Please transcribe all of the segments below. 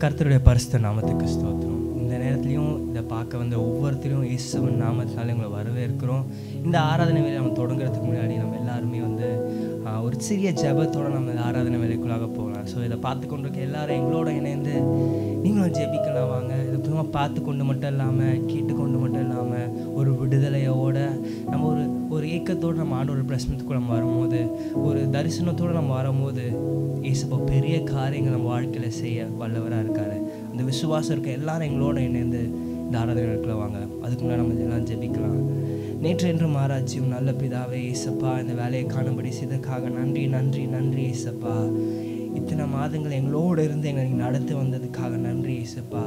கர்த்தருடைய பரிசுத்த நாமத்துக்கு ஸ்தோத்திரம். இந்த நேரத்துலையும் இதை பார்க்க வந்த ஒவ்வொருத்தரையும் இயேசுவின் நாமத்தினாலே உங்களை வரவேற்கிறோம். இந்த ஆராதனை வேலையை நம்ம தொடங்குறதுக்கு முன்னாடி நம்ம எல்லாருமே ஒரு சிறிய ஜெபத்தோடு நம்ம இந்த ஆராதனை வேலைக்குள்ளாக போகலாம். ஸோ இதை பார்த்து கொண்டிருக்க எல்லாரும் எங்களோட இணைந்து நீங்களும் ஜெபிக்கலாம் வாங்க. இதை சும்மா பார்த்து கொண்டு மட்டும் இல்லாமல் கேட்டுக்கொண்டு மட்டும் இல்லாமல் ஒரு விடுதலையோட நம்ம ஒரு ஏக்கத்தோடு நம்ம ஆண்டோட பிரச்சனத்துக்குள்ள நம்ம வரும்போது, ஒரு தரிசனத்தோடு நம்ம வரும்போது இயேசுப்பா பெரிய காரியங்கள் நம்ம வாழ்க்கையில் செய்ய வல்லவராக இருக்கார். அந்த விசுவாசம் இருக்க எல்லாரும் எங்களோட இணைந்து இந்த ஆராதனைக்குள்ளே வாங்க. அதுக்கு முன்னாடி நம்ம எல்லாம் ஜெபிக்கலாம். நேற்று என்று மாறாச்சியும் நல்ல பிதாவே இயேசப்பா, இந்த வேலையை காணும்படி செய்ததுக்காக நன்றி நன்றி நன்றி இயேசப்பா. இத்தனை மாதங்கள் எங்களோடு இருந்து எங்களை நடத்தி வந்ததுக்காக நன்றி இயேசப்பா.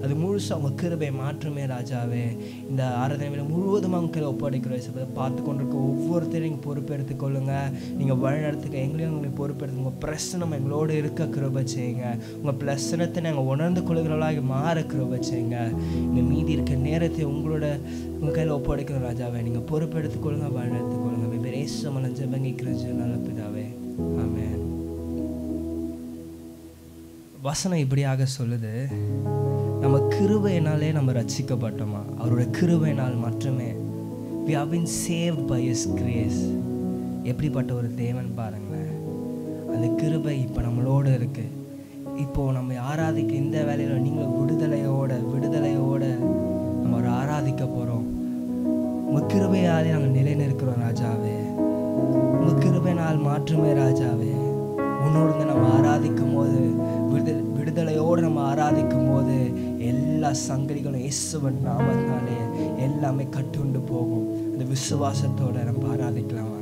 அது முழுசாக உங்கள் கிருபை மாற்றமே ராஜாவே. இந்த ஆராதனை முழுவதுமாக உங்கள் கீழே ஒப்படைக்கிறோம் இயேசப்பா. பார்த்து கொண்டிருக்க ஒவ்வொருத்தரையும் நீங்கள் பொறுப்பெடுத்துக்கொள்ளுங்க. நீங்கள் வழிநடத்துக்க எங்களையும் உங்களுக்கு பொறுப்பெடுத்து உங்கள் பிரசனம் எங்களோடு இருக்க கிருபை செய்யுங்க. உங்கள் பிரசனத்தை நாங்கள் உணர்ந்து கொள்கிறவர்களாக மாற கிருபை செய்யுங்க. இந்த மீதி இருக்க நேரத்தை உங்கள் கையில் ஒப்படைக்கிறோம் ராஜாவே. நீங்கள் பொறுப்பெடுத்துக்கொள்ளுங்க, வழிநடத்துக்கொள்ளுங்க. வெபரேசமலம் ஜெபங்கிக்கிறது நல்ல பிதாவே, ஆமென். வசனம் இப்படியாக சொல்லுது, நம்ம கிருபையினாலே நம்ம ரட்சிக்கப்பட்டோமா, அவருடைய கிருபையினால் மட்டுமே. we have been saved by his grace. எப்படிப்பட்ட ஒரு தேவன் பாருங்களேன். அந்த கிருபை இப்போ நம்மளோடு இருக்கு. இப்போது நம்ம ஆராதிக்க இந்த வேலையில் நீங்களும் விடுதலையோட நம்ம ஒரு ஆராதிக்க போகிறோம். உங்கள் கிருபையாலே நாங்கள் நிலைநிற்கிறோம் ராஜாவே. உங்கள் கிருபையினால் மாற்றுமே ராஜாவே. உன்னோடு நம்ம ஆராதிக்கும் போது, விடுதலையோடு நம்ம ஆராதிக்கும் போது எல்லா சங்கதிகளும் இயேசுவின் நாமத்தினாலே எல்லாமே கட்டுண்டு போகும். அந்த விசுவாசத்தோடு நம்ம ஆராதிக்கலாம் வாங்க.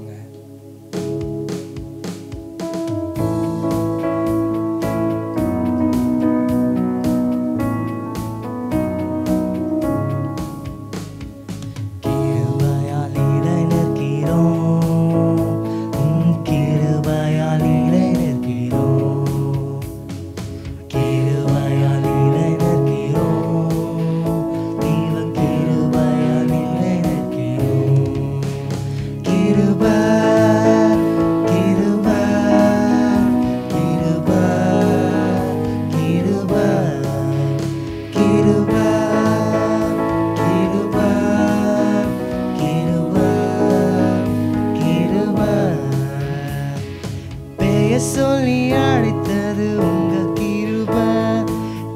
சொல்லி அழைத்தது உங்க கிருபை,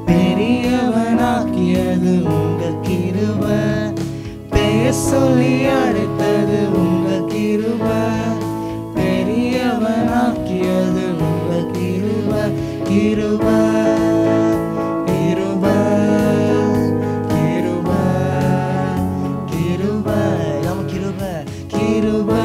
பெரியவனாக்கியது உங்க கிருபை. பெயர் சொல்லி அழைத்தது உங்க கிருபை, பெரியவனாக்கியது உங்க கிருபை. கிருபை கிருபை கிருபை கிருபை நம்ம கிருபை கிருபை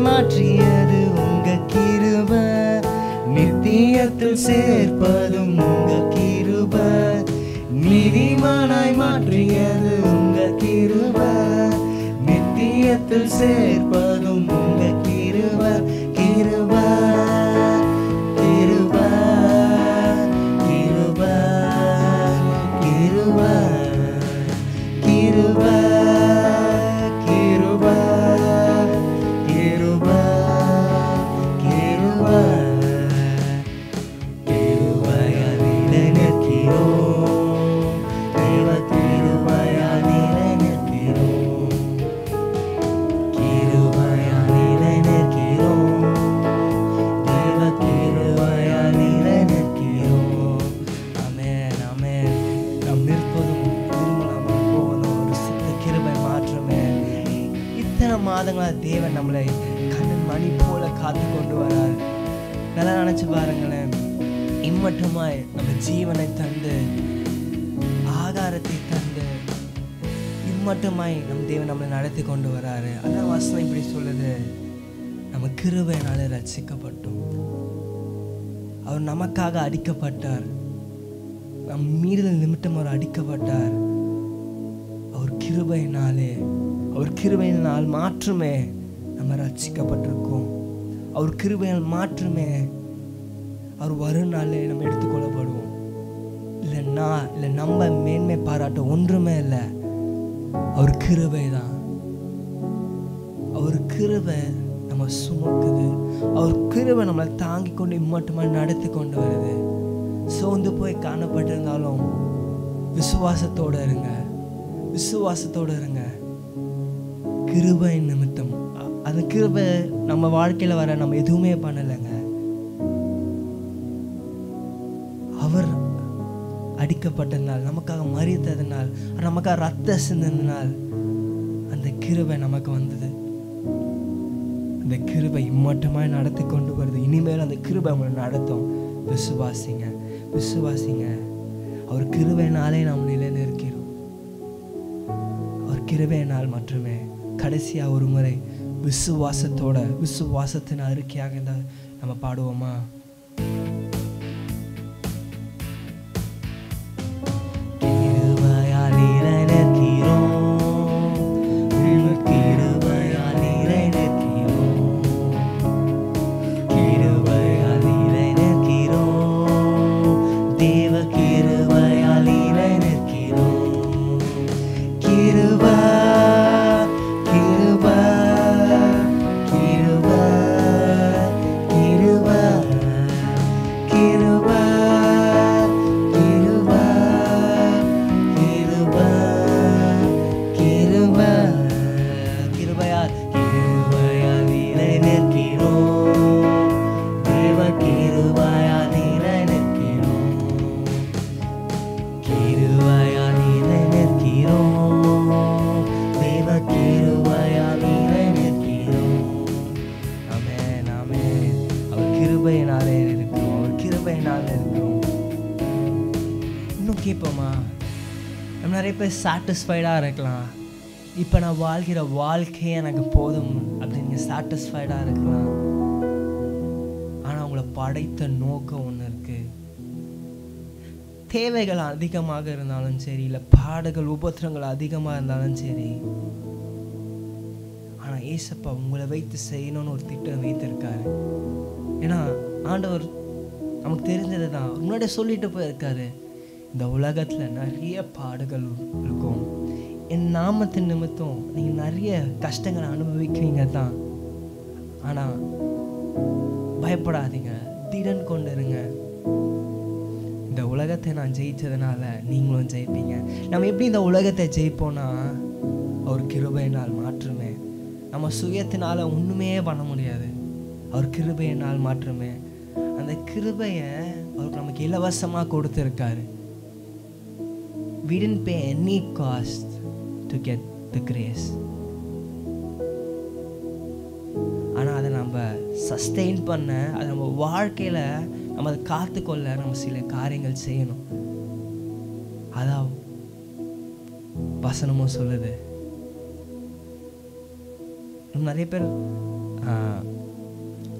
மாற்றியது உங்க கிருபை, நித்தியத்தில் சேர்ப்பதும் உங்க கிருபை. நீதிமானாய் மாற்றியது உங்க கிருபை, நித்தியத்தில் சேர்ப்பதும் உங்க கிருபை. கிருபை கிருபை கிருபை கிருபை கிருபை கிருபை மாதங்களா தேவன் நம்மளை கண்ணன் மணி போல காத்து கொண்டு வரார். நல்லா நினைச்சு பாருங்களேன். இம்மட்டுமாய் நம்ம ஜீவனை தந்து, ஆகாரத்தை தந்து, இம்மட்டுமாய் நம் தேவன் நம்மளை நடத்தி கொண்டு வராரு. அதான் வசனம் இப்படி சொல்லுது, நம்ம கிருபையினால ரட்சிக்கப்பட்டோம். அவர் நமக்காக அடிக்கப்பட்டார். நம் மீறுதல் நிமித்தம் அவர் அடிக்கப்பட்டார். கிருபையினாலே, அவர் கிருபையினால் மாற்றுமே நம்ம ரட்சிக்கப்பட்டிருக்கோம். அவர் கிருபையால் மாற்றுமே அவர் வருநாளே நம்ம எடுத்துக்கொள்ளப்படுவோம். இல்லை நம்ம மேன்மை பாராட்ட ஒன்றுமே இல்லை. அவர் கிருபை தான். அவர் கிருபை நம்ம சுமக்குது. அவர் கிருபை நம்மளை தாங்கி கொண்டு இம்மட்டுமா நடத்தி கொண்டு வருது. சோர்ந்து போய் காணப்பட்டிருந்தாலும் விசுவாசத்தோடு இருங்க, விசுவாசத்தோடு இருங்க. கிருபை நிமித்தம், அந்த கிருபை நம்ம வாழ்க்கையில் வர நம்ம எதுவுமே பண்ணலைங்க. அவர் அடிக்கப்பட்டதுனால், நமக்காக மரித்ததுனால், நமக்காக ரத்த சிந்தனால் அந்த கிருபை நமக்கு வந்தது. அந்த கிருபை இம்மட்டமாய் நடத்தி கொண்டு வருது. இனிமேல் அந்த கிருபை நம்மளை நடத்தும். விசுவாசிங்க, விசுவாசிங்க. அவர் கிருபையினாலே நாம் நிலைநிற்கிறோம். அவர் கிருபையினால் மட்டுமே. கடைசியா ஒரு முறை விசுவாசத்தோட, விசுவாசத்தின் அறிக்கையாக இந்த நம்ம பாடுவோமா? கேட்போமா? நம்ம நிறைய பேர் சாட்டிஸ்ஃபைடாக இருக்கலாம். இப்போ நான் வாழ்கிற வாழ்க்கையே எனக்கு போதும் அப்படின்னு சாட்டிஸ்ஃபைடாக இருக்கலாம். ஆனால் உங்களை படைத்த நோக்கம் ஒன்று இருக்குது. தேவைகள் அதிகமாக இருந்தாலும் சரி, இல்லை பாடுகள் உபத்திரங்கள் அதிகமாக இருந்தாலும் சரி, ஆனால் ஏசப்பா உங்களை வைத்து செய்யணும்னு ஒரு திட்டம் வைத்திருக்காரு. ஏன்னா ஆண்டவர் நமக்கு தெரிஞ்சது தான் முன்னாடியே சொல்லிட்டு போயிருக்காரு. இந்த உலகத்தில் நிறைய பாடுகள் இருக்கும். என் நாமத்தின் நிமித்தம் நீங்கள் நிறைய கஷ்டங்களை அனுபவிக்கிறீங்க தான். ஆனால் பயப்படாதீங்க, திடன் கொண்டு இருங்க. இந்த உலகத்தை நான் ஜெயித்ததுனால நீங்களும் ஜெயிப்பீங்க. நம்ம எப்படி இந்த உலகத்தை ஜெயிப்போம்னா அவர் கிருபையினால் மாற்றுமே. நம்ம சுயத்தினால ஒன்றுமே பண்ண முடியாது. அவர் கிருபையினால் மாற்றுமே. அந்த கிருபையை அவருக்கு நமக்கு இலவசமாக கொடுத்துருக்காரு. We didn't pay any cost to get the grace. ஆனால் அதை நம்ம சஸ்டெயின் பண்ண, அதை நம்ம வாழ்க்கையில் நம்ம அதை காத்துக்கொள்ள நம்ம சில காரியங்கள் செய்யணும். அதான் வசனமும் சொல்லுது. நிறைய பேர்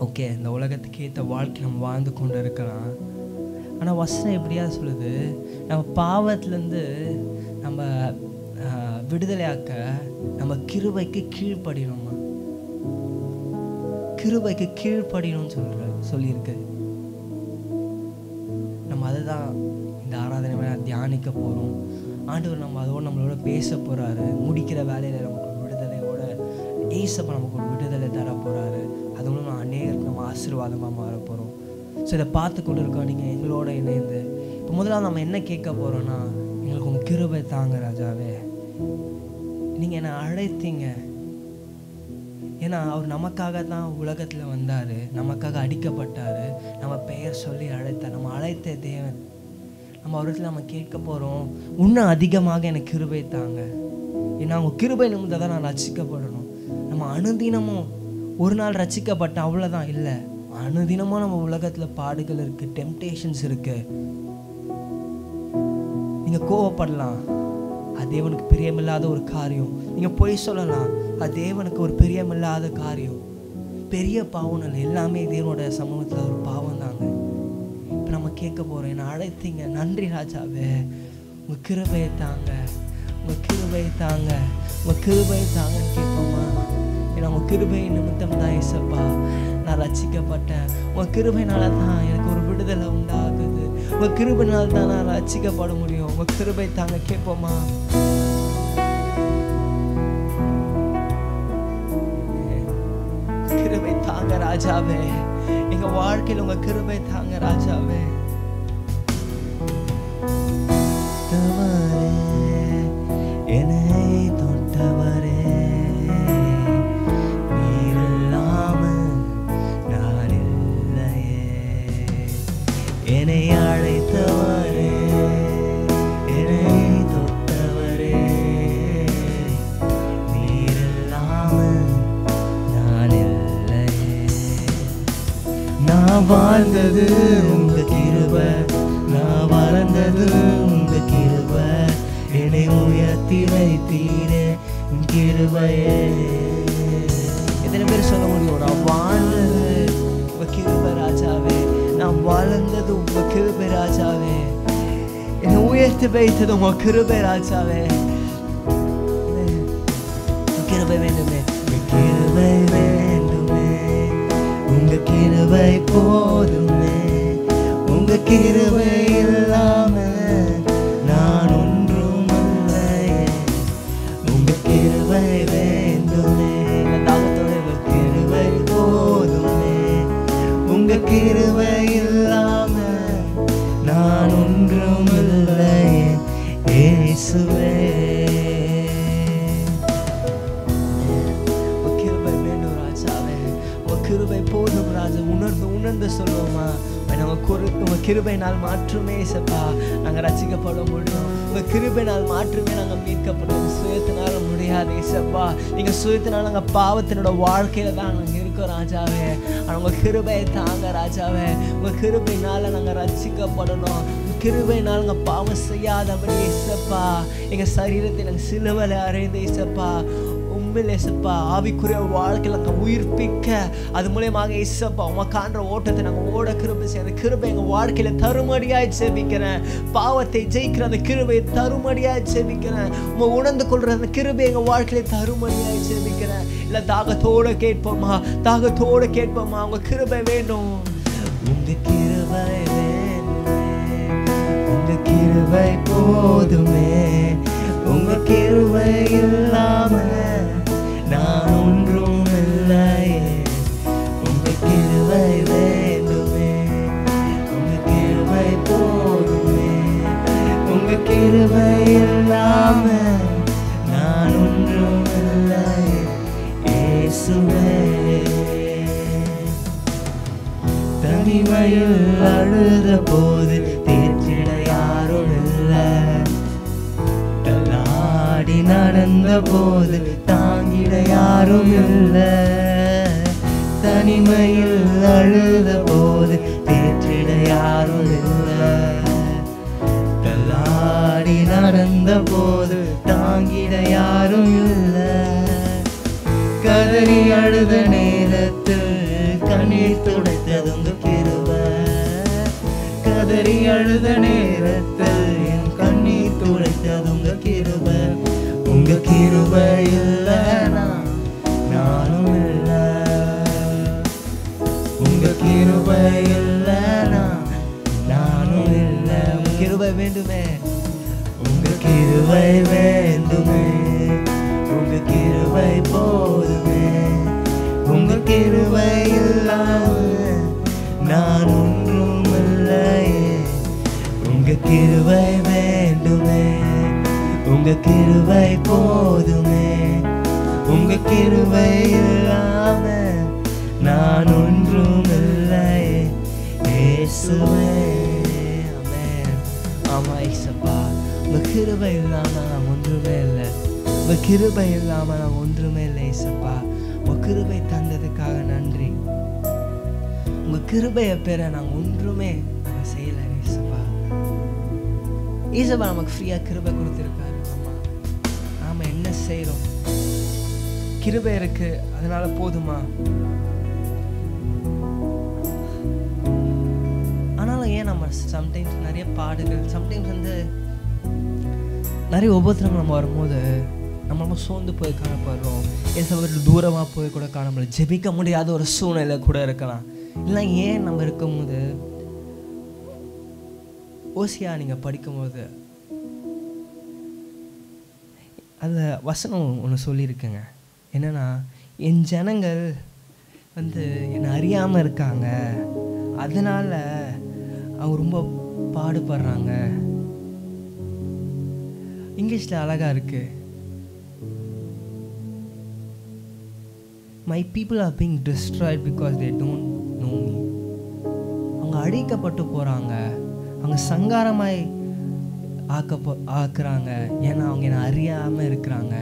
ஓகே இந்த உலகத்துக்கு ஏற்ற வாழ்க்கை நம்ம வாழ்ந்து கொண்டு இருக்கலாம். ஆனால் வசனம் எப்படியா சொல்லுது, நம்ம பாவத்திலேருந்து நம்ம விடுதலையாக்க நம்ம கிருபைக்கு கீழ்ப்படியணுமா, கிருபைக்கு கீழ்ப்படியணும்னு சொல்லியிருக்கு. நம்ம அதை தான் இந்த ஆராதனை தியானிக்க போகிறோம். ஆண்டவர் நம்ம அதோடு நம்மளோட பேச போகிறாரு. முடிக்கிற வேலையில் நமக்கு ஒரு விடுதலையோட ஏசப்பா நமக்கு ஒரு விடுதலை தர போகிறாரு. அது மூலம் நம்ம அநேகருக்கு நம்ம ஆசீர்வாதமாக மாற போகிறோம். ஸோ இதை பார்த்து கொண்டு இருக்கோம் நீங்கள் எங்களோட இணைந்து. இப்போ முதல்ல நம்ம என்ன கேட்க போகிறோன்னா, எங்களுக்கு உங்கள் கிருபை தாங்க ராஜாவே. நீங்கள் என்னை அழைத்தீங்க. ஏன்னா அவர் நமக்காக தான் உலகத்தில் வந்தார், நமக்காக அடிக்கப்பட்டார், நம்ம பெயர் சொல்லி அழைத்தார். நம்ம அழைத்த தேவன். நம்ம அவரிடத்துல நம்ம கேட்க போகிறோம், இன்னும் அதிகமாக எனக்கு கிருபை தாங்க. ஏன்னா அவங்க கிருபை நிமித்தம் தான் நான் ரட்சிக்கப்படணும். நம்ம அனுதினமும் ஒரு நாள் ரட்சிக்கப்பட்ட அவ்வளோதான் இல்லை. அனுதினமும் நம்ம உலகத்தில் பாடுகள் இருக்குது, டெம்டேஷன்ஸ் இருக்குது. நீங்கள் கோவப்படலாம், அது தேவனுக்கு பிரியமில்லாத ஒரு காரியம். நீங்கள் பொய் சொல்லலாம், அது தேவனுக்கு ஒரு பிரியமில்லாத காரியம். பெரிய பாவம் இல்லை, எல்லாமே தேவனோட சமூகத்தில் ஒரு பாவம் தாங்க. இப்போ நம்ம கேட்க போகிறோம், என்னை அழைத்தீங்க, நன்றி ராஜாவே, உங்கள் கிருபையை தாங்க, உங்கள் கிருபை கிருபை தாங்க, உங்க கிருபை தாங்கன்னு கேட்போமா? ஏன்னா உங்க கிருபை நிமித்தம் தான் ஏசப்பா நான் ரட்சிக்கப்பட்டேன். உங்க கிருபைனால தான் எனக்கு ஒரு விடுதலை உண்டாகுது. உங்க கிருபைனால தான் நான் ரட்சிக்கப்பட முடியும். உங்க கிருபை தாங்க கேட்போமா? கிருபை தாங்க ராஜாவே, எங்க வாழ்க்கையில் உங்க கிருபை தாங்க ராஜாவே. என்னை தொட்டவரே, நீர் இல்லாமல் நான் இல்லையே. என்னை அழைத்தவரே, என்னை தொட்டவரே, நீர் இல்லாமல் நான் இல்லையே. நான் வாழ்ந்தது உங்க கிருபை, நான் வளர்ந்தது உங்க கிருபை, என்னை உயர்த்தி வைத்தீரே உன் கிருபையே. எத்தனை பேர் சொல்ல முடியும்? நான் வாழ்ந்தது உங்க கிருபை ராஜாவே, நான் வளர்ந்தது உங்க கிருபை ராஜாவே, என்னை உயர்த்தி வைத்தது உங்க கிருபை ராஜாவே. கிருபை வேண்டுமே, கிருபை வேண்டுமே, உங்க கிருபை போதுமே, உங்க கிருபை இல்லாம நான் ஒன்றும் இல்லையே. உங்க கிருபை வேண்டுமே, உங்க கிருபை போதுமே, உங்க கிருபை இல்லாம நான் ஒன்றும் இல்லையே இயேசுவே. கிருபை போதும் ராஜா. உணர்ந்து சொல்லுவோமா? உங்க கிருபைனால் மாற்றுமே ஏசப்பா நாங்க ரட்சிக்கப்பட முடியும். உங்க கிருபைனால் மாற்றுமே நாங்க மீட்கப்படுவோம். சுயத்தினால முடியாது ஏசப்பா. நீங்க சுயத்தினால நாங்க பாவத்தினோட வாழ்க்கையில தான் நாங்க இருக்கோம் ராஜாவே. ஆனா உங்க கிருபையை தாங்க ராஜாவே. உங்க கிருபையினால நாங்க ரட்சிக்கப்படணும். கிருபையினால் நாங்க பாவம் செய்யாதபடி ஏசப்பா எங்க சரீரத்தை நாங்க சிலுவையில அறைந்து ஏசப்பா ஏசப்பா ஆவிக்குரிய வாழ்க்கையில் நாங்கள் உயிர்ப்பிக்க, அது மூலயமாக ஏசப்பா உமக்கான்ற ஓட்டத்தை நாங்கள் ஓட கிருபை செய்ய, அந்த கிருபை எங்கள் வாழ்க்கையில் தருமடியாய் ஜெபிக்கிறேன். பாவத்தை ஜெயிக்கிற அந்த கிருபையை தருமடியாய் ஜெபிக்கிறேன். உணர்ந்து கொள்ற அந்த கிருபை எங்கள் வாழ்க்கையில தருமடியாய் ஜெபிக்கிறேன். இல்லை தாகத்தோடு கேட்போமா? தாகத்தோடு கேட்போமா? உங்க கிருபை வேண்டும். உங்க கிருபை வேண்டுமே, உங்க கிருபை போதுமே, உங்க கிருபை இல்லாம நான் ஒன்றும் இல்லையே. உங்க கிருபை வேண்டுமே, உங்க கிருபை போதுமே, உங்க கிருபை இல்லாம நான் ஒன்றும் இல்லையே இயேசுவே. தனிமையில் அழுத போது தேற்றிட யாரும் இல்லை, தள்ளாடி நடந்த போது தாங்கிட யாரும் இல்லை. தனிமையில் அழுத போது தேற்றிட யாரும் இல்லை, தள்ளாடி நடந்த போது தாங்கிட யாரும் இல்லை. கதறி அழுத நேரத்தில் கண்ணீர் துடைத்தது உங்க கிருபை, கதறி அழுத நேரத்தில் என் கண்ணீர் துடைத்தது உங்க கிருபை. உங்க கிருபை இல்லைனா நானும் இல்லை, உங்க கிருபை இல்லைனா நானும் இல்லை. உங்க கிருபை வேண்டுமே, உங்க கிருபை வேண்டுமே, உங்க கிருபை போதுமே, உங்க கிருபை இல்லாம நான் ஒன்றும் இல்லையே. உங்க கிருபை வேண்டுமே, உங்க கிருபை போதுமே, உங்க கிருபை இல்லாம நான் ஒன்றும் இல்லையே இயேசுவே. ஆமென். ஆமா ஏசப்பா, உங்க கிருபை இல்லாம நான் ஒன்றுமே இல்லை. உங்க கிருபை இல்லாம நான் ஒன்றுமே இல்லை ஏசப்பா. உங்க கிருபை தந்ததுக்காக நன்றி. உங்க கிருபையை பெற நாங்கள் ஒன்றுமே நாங்கள் செய்யலை ஏசப்பா. ஏசப்பா நமக்கு ஃப்ரீயா கிருபை கொடுத்துருக்காரு. ஆமா, நாம என்ன செய்யறோம்? கிருபை இருக்கு, அதனால போதுமா? ஆனாலும் ஏன் நம்ம சம்டைம்ஸ் நிறைய பாடுகள், சம்டைம்ஸ் வந்து நிறைய உபத்திரங்கள் நம்ம வரும்போது நம்ம சோர்ந்து போய் காணப்படுறோம். ஏன் தூரமாக போய் கூட காணப்படும், ஜெபிக்க முடியாத ஒரு சூழ்நிலை கூட இருக்கலாம். இல்லை ஏன் நம்ம இருக்கும்போது ஓசியா நீங்கள் படிக்கும்போது அந்த வசனம் ஒன்று சொல்லியிருக்குங்க. என்னென்னா, என் ஜனங்கள் என்னை அறியாமல் இருக்காங்க, அதனால் அவங்க ரொம்ப பாடுபடுறாங்க. இங்கிலீஷில் அழகாக இருக்கு, my people are being destroyed because they don't know me. அவங்க அழிக்கப்பட்டு போகிறாங்க, அவங்க சங்காரமாய் ஆக்குறாங்க, ஏன்னா அவங்க என்னை அறியாமல் இருக்கிறாங்க.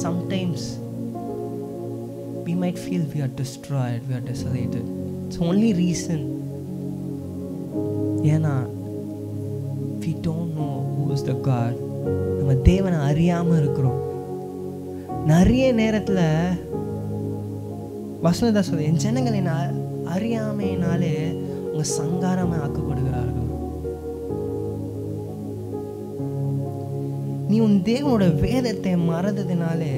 Sometimes we might feel we are destroyed, we are desolated. It's only reason ஏன்னா we don't know who is the God. நம்ம தேவனை அறியாமல் இருக்கிறோம். நிறைய நேரத்தில் வசனதா சொல்ல, என் ஜனங்களை அறியாமையினாலே அவங்க சங்காரமாக ஆக்கப்படுகிறார்கள். நீ உன் தேவனோட வேதத்தை மறந்ததினாலே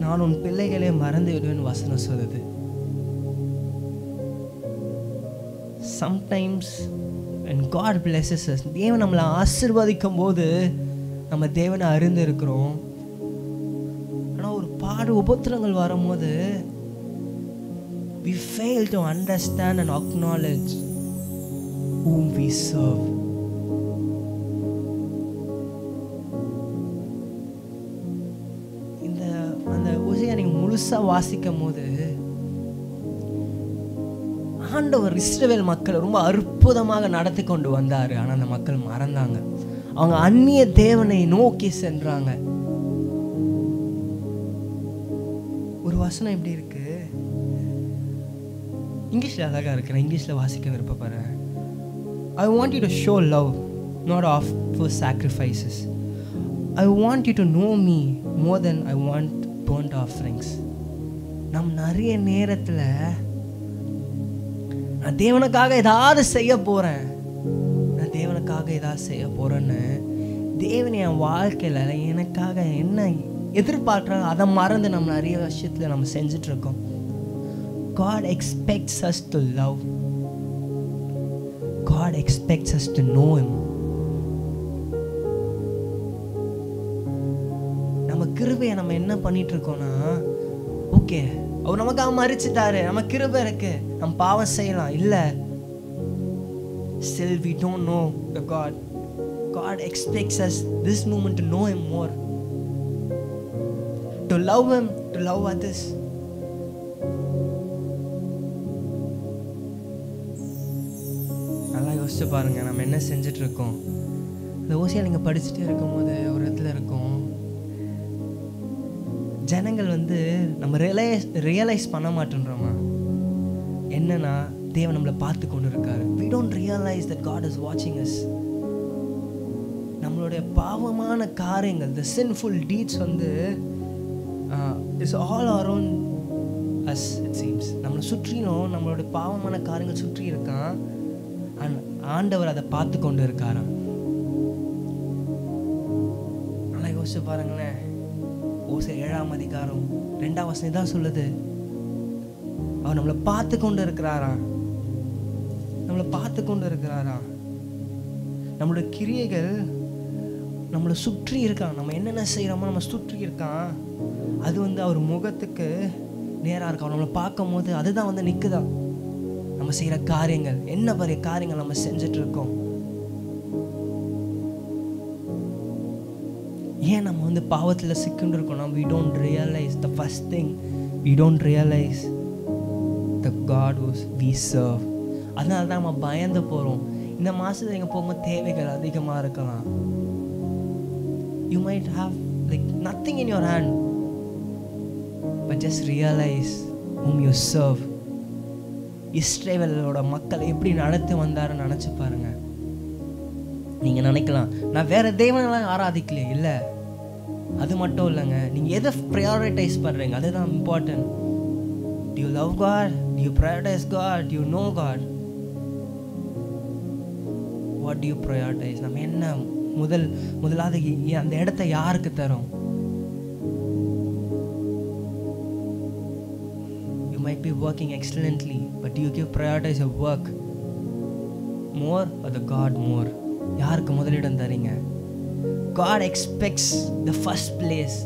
நான் உன் பிள்ளைகளே மறந்து விடுவேன்னு வசனம் சொல்லுது. Sometimes when God blesses us, தேவன் நம்மளை ஆசீர்வதிக்கும் போது நம்ம தேவனை அறிந்து இருக்கிறோம். ஆனால் ஒரு பாடு உபத்திரங்கள் வரும்போது we fail to understand and acknowledge whom we serve. முழுசாக வாசிக்கும் போது ஆண்டவர் இஸ்ரவேல் மக்களை ரொம்ப அற்புதமாக நடத்தி கொண்டு வந்தார். ஆனால் அந்த மக்கள் மறந்தாங்க, அவங்க அந்நிய தேவனை நோக்கி சென்றாங்க. ஒரு வசனம் எப்படி இருக்கு, இங்கிலீஷில் அழகாக இருக்கு, நான் இங்கிலீஷில் வாசிக்க விருப்பப்படுறேன். I want you to show love, not offer sacrifices. I want you to know me more than I want burnt offerings. நம் நிறைய நேரத்தில் நான் தேவனுக்காக ஏதாவது செய்ய போகிறேன், நான் தேவனுக்காக ஏதாவது செய்ய போகிறேன்னு தேவன் என் வாழ்க்கையில் எனக்காக என்ன எதிர்பார்க்குறாங்க அதை மறந்து நம்ம நிறைய விஷயத்தில் நம்ம செஞ்சிட்ருக்கோம். God expects us to love. God expects us to know Him. நம்ம கிருபையை நம்ம என்ன பண்ணிட்டு இருக்கோம்னா, ஓகே அவர் நமக்காக மறிச்சிட்டாரு, நம்ம கிருபை இருக்கு, நம்ம பாவம் செய்யலாம். இல்லை, still we don't know the God. God expects us this moment to know Him more, to love Him, to love others. நல்லா யோசிச்சு பாருங்க, நம்ம என்ன செஞ்சுட்டு இருக்கோம். இந்த ஓசியா நீங்கள் படிச்சுட்டே இருக்கும்போது ஒரு இடத்துல இருக்கும், ஜனங்கள் நம்ம ரியலைஸ் பண்ண மாட்டேன்றோமா என்னன்னா தேவன் நம்மளை பார்த்து கொண்டு இருக்காரு. we don't realize that God is watching us. நம்மளுடைய பாவமான காரியங்கள், the sinful deeds is all around us it seems. நம்மளை சுற்றிலும் நம்மளுடைய பாவமான காரியங்கள் சுற்றி இருக்கான், ஆண்டவர் அதை பார்த்து கொண்டு இருக்காராம். நல்லா யோசிச்சு பாருங்களேன், ஓசியா 7ஆம் அதிகாரம் 2ஆம் வசனம் தான் சொல்லுது, அவர் நம்மளை பார்த்து கொண்டு இருக்கிறாராம், நம்மளை பார்த்து கொண்டு இருக்கிறாராம். நம்மளுடைய கிரியைகள் நம்மளை சுற்றி இருக்கான், நம்ம என்னென்ன செய்கிறோமோ நம்ம சுற்றி இருக்கான், அது அவர் முகத்துக்கு நேராக இருக்கும். நம்மளை பார்க்கும் போது அதுதான் நிற்குதான். நம்ம செய்கிற காரியங்கள் என்ன பெரிய காரியங்கள் நம்ம செஞ்சுட்டு இருக்கோம். ஏன் நம்ம பாவத்தில் சிக்கிண்டு இருக்கோம். we don't realize the first thing, we don't realize the God who we serve. அதனால தான் நம்ம பயந்து போகிறோம். இந்த மாதத்தில் நீங்கள் போகும்போது தேவைகள் அதிகமாக இருக்கலாம். you might have like nothing in your hand, but just realize whom you serve. இஸ்ரவேலோட மக்கள் எப்படி நடத்தி வந்தாருன்னு நினச்சி பாருங்க. நீங்கள் நினைக்கலாம், நான் வேற தெய்வங்களாம் ஆராதிக்கலையே. இல்லை, அது மட்டும் இல்லைங்க, நீங்கள் எதை ப்ரையாரிட்டைஸ் பண்ணுறீங்க அதுதான் important. Do you love God? Do you prioritize God? Do you know God? What do you prioritize? நம்ம என்ன முதலாவது அந்த இடத்தை யாருக்கு தரும்? You might be working excellently, but do you prioritize your work more or the God more? யாருக்கு முதலிடம் தரீங்க? God expects the first place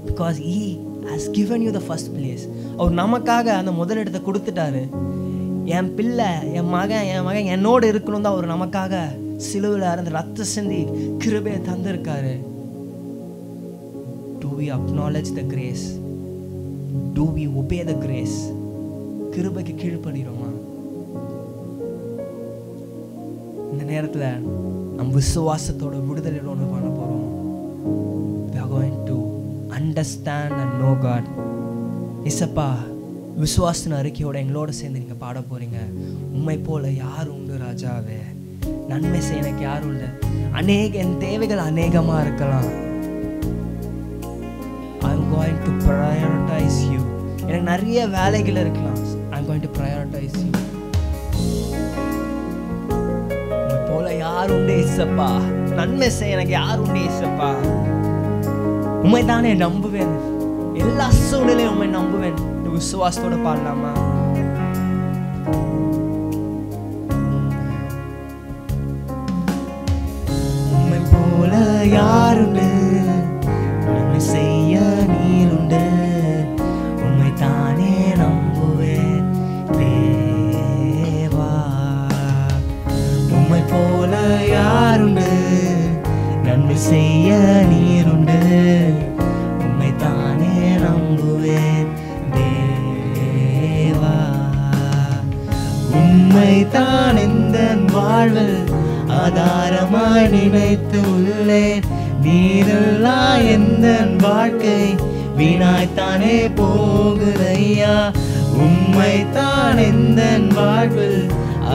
because He has given you the first place. அவர் நமக்காக அந்த முதலிடத்தை கொடுத்துட்டாரு. என் பிள்ளை, என் மகன் என்னோடு இருக்கணும் தான் அவர் நமக்காக சிலுவையில் இருந்து ரத்த சிந்தி கிருபையை தந்திருக்காரு. Do we acknowledge the grace? Do we obey the grace? கிருபைக்கு கீழ்ப்படிறோமா? இந்த நேரத்தில் நம்ம விசுவாசத்தோட விடுதலையோட ஒன்று பண்ண போகிறோம். We are going to understand and know God. இசப்பா, விசுவாசன அறிக்கையோட எங்களோட சேர்ந்து நீங்கள் பாட போகிறீங்க. உண்மை போல யார் உண்டு ராஜாவே? நன்மை செய்ய எனக்கு யாரும் இல்லை. என் தேவைகள் அநேகமாக இருக்கலாம். I'm going to prioritize you. எனக்கு நிறைய வேலைகள் இருக்கலாம். I'm going to prioritize you. உண்மை போல யார் உண்டு இசப்பா? நன்மை செய்ய எனக்கு யார் உண்டு இசப்பா? உண்மை தானே நம்புவேன். எல்லா சூழ்நிலையும் உண்மை நம்புவேன். விசுவாசத்தோட பாடலாமா? உம்மை போல யாருண்டு? நன்மை செய்ய நீருண்டு. உம்மை தானே நம்புவேன் தேவா. உம்மை போல யாருண்டு? நன்மை செய்ய நீருண்டு. உம்மை தானே நம்புவேன் தேவா. உம்மை தான் இந்த வாழ்வில் ஆதாரமாய் நினைத்து உள்ளேன். நீரல்லா எந்த வாழ்க்கை வீணாய்த்தானே போகுதையா. உம்மை தான் இந்த வாழ்வில்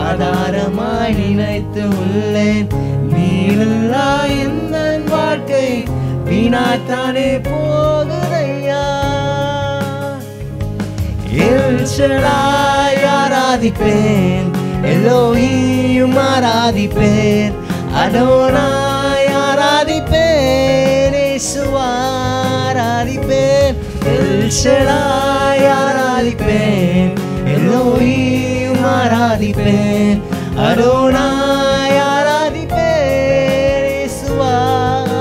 ஆதாரமாய் நினைத்து உள்ளேன். நீரல்லா எந்த வாழ்க்கை வீணாய்த்தானே போகுதையா. எல் ஷடாய் ஆராதிப்பேன், எலோஹிம் ஆராதிப்பேன், அடோனாய் ஆராதிப்பேன், இயேசுவா ஆராதிப்பேன். எல் ஷடாய் ஆராதிப்பேன், எலோஹிம் ஆராதிப்பேன், அடோனாய் ஆராதிப்பேன், இயேசுவா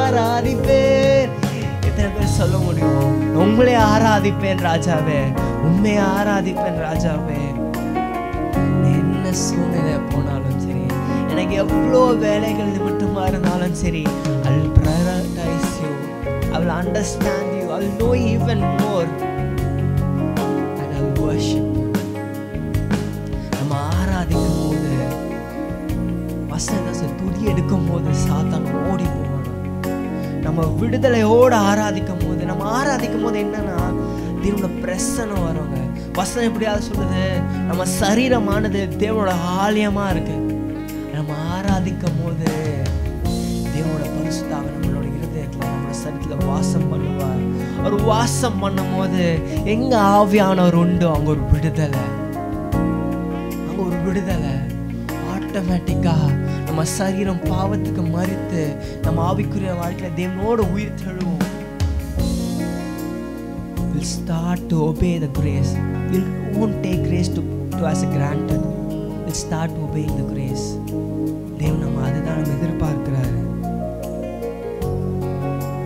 ஆராதிப்பேன். எத்தனை பேர் சொல்ல முடியும்? உங்களை ஆராதிப்பேன் ராஜாவே, உண்மை ஆராதிப்பேன் ராஜாவே. என்ன சூழ்நிலை போனாலும் சரி, எனக்கு எவ்வளோ வேலைகள் மட்டுமா இருந்தாலும் சரி, I will prioritize you, I will understand you, I will know you even more and I will worship you. நம்ம ஆராதிக்கும் போது வசனத்தை துதி எடுக்கும் போது சாத்தான் ஓடி போவான். நம்ம விடுதலையோடு ஆராதிக்கும் போது, நம்ம ஆராதிக்கும் போது என்னன்னா தேவனோட பிரசன்னம் வருங்க. வசனம் எப்படியாவது சொல்லுது, நம்ம சரீரமானது தேவனோட ஆலயமா இருக்கு. நம்ம ஆராதிக்கும் போது தேவனோட பரிசுத்தாக நம்மளோட இருதயத்துல, நம்மளோட சரீரத்துல வாசம் பண்ணுவார். அவர் வாசம் பண்ணும் போது எங்க ஆவியானவர் உண்டோ அங்க ஒரு விடுதலை, அங்க ஒரு விடுதலை. ஆட்டோமேட்டிக்கா நம்ம சரீரம் பாவத்துக்கு மறித்து நம்ம ஆவிக்குரிய வாழ்க்கையில தேவனோட உயிர் தெழுவோம். We'll start to obey the grace. We won't take grace to as a granted. We'll start obeying the grace. தேவன் நம்ம அதுதான் நம்ம எதிர்பார்க்கிறாரு.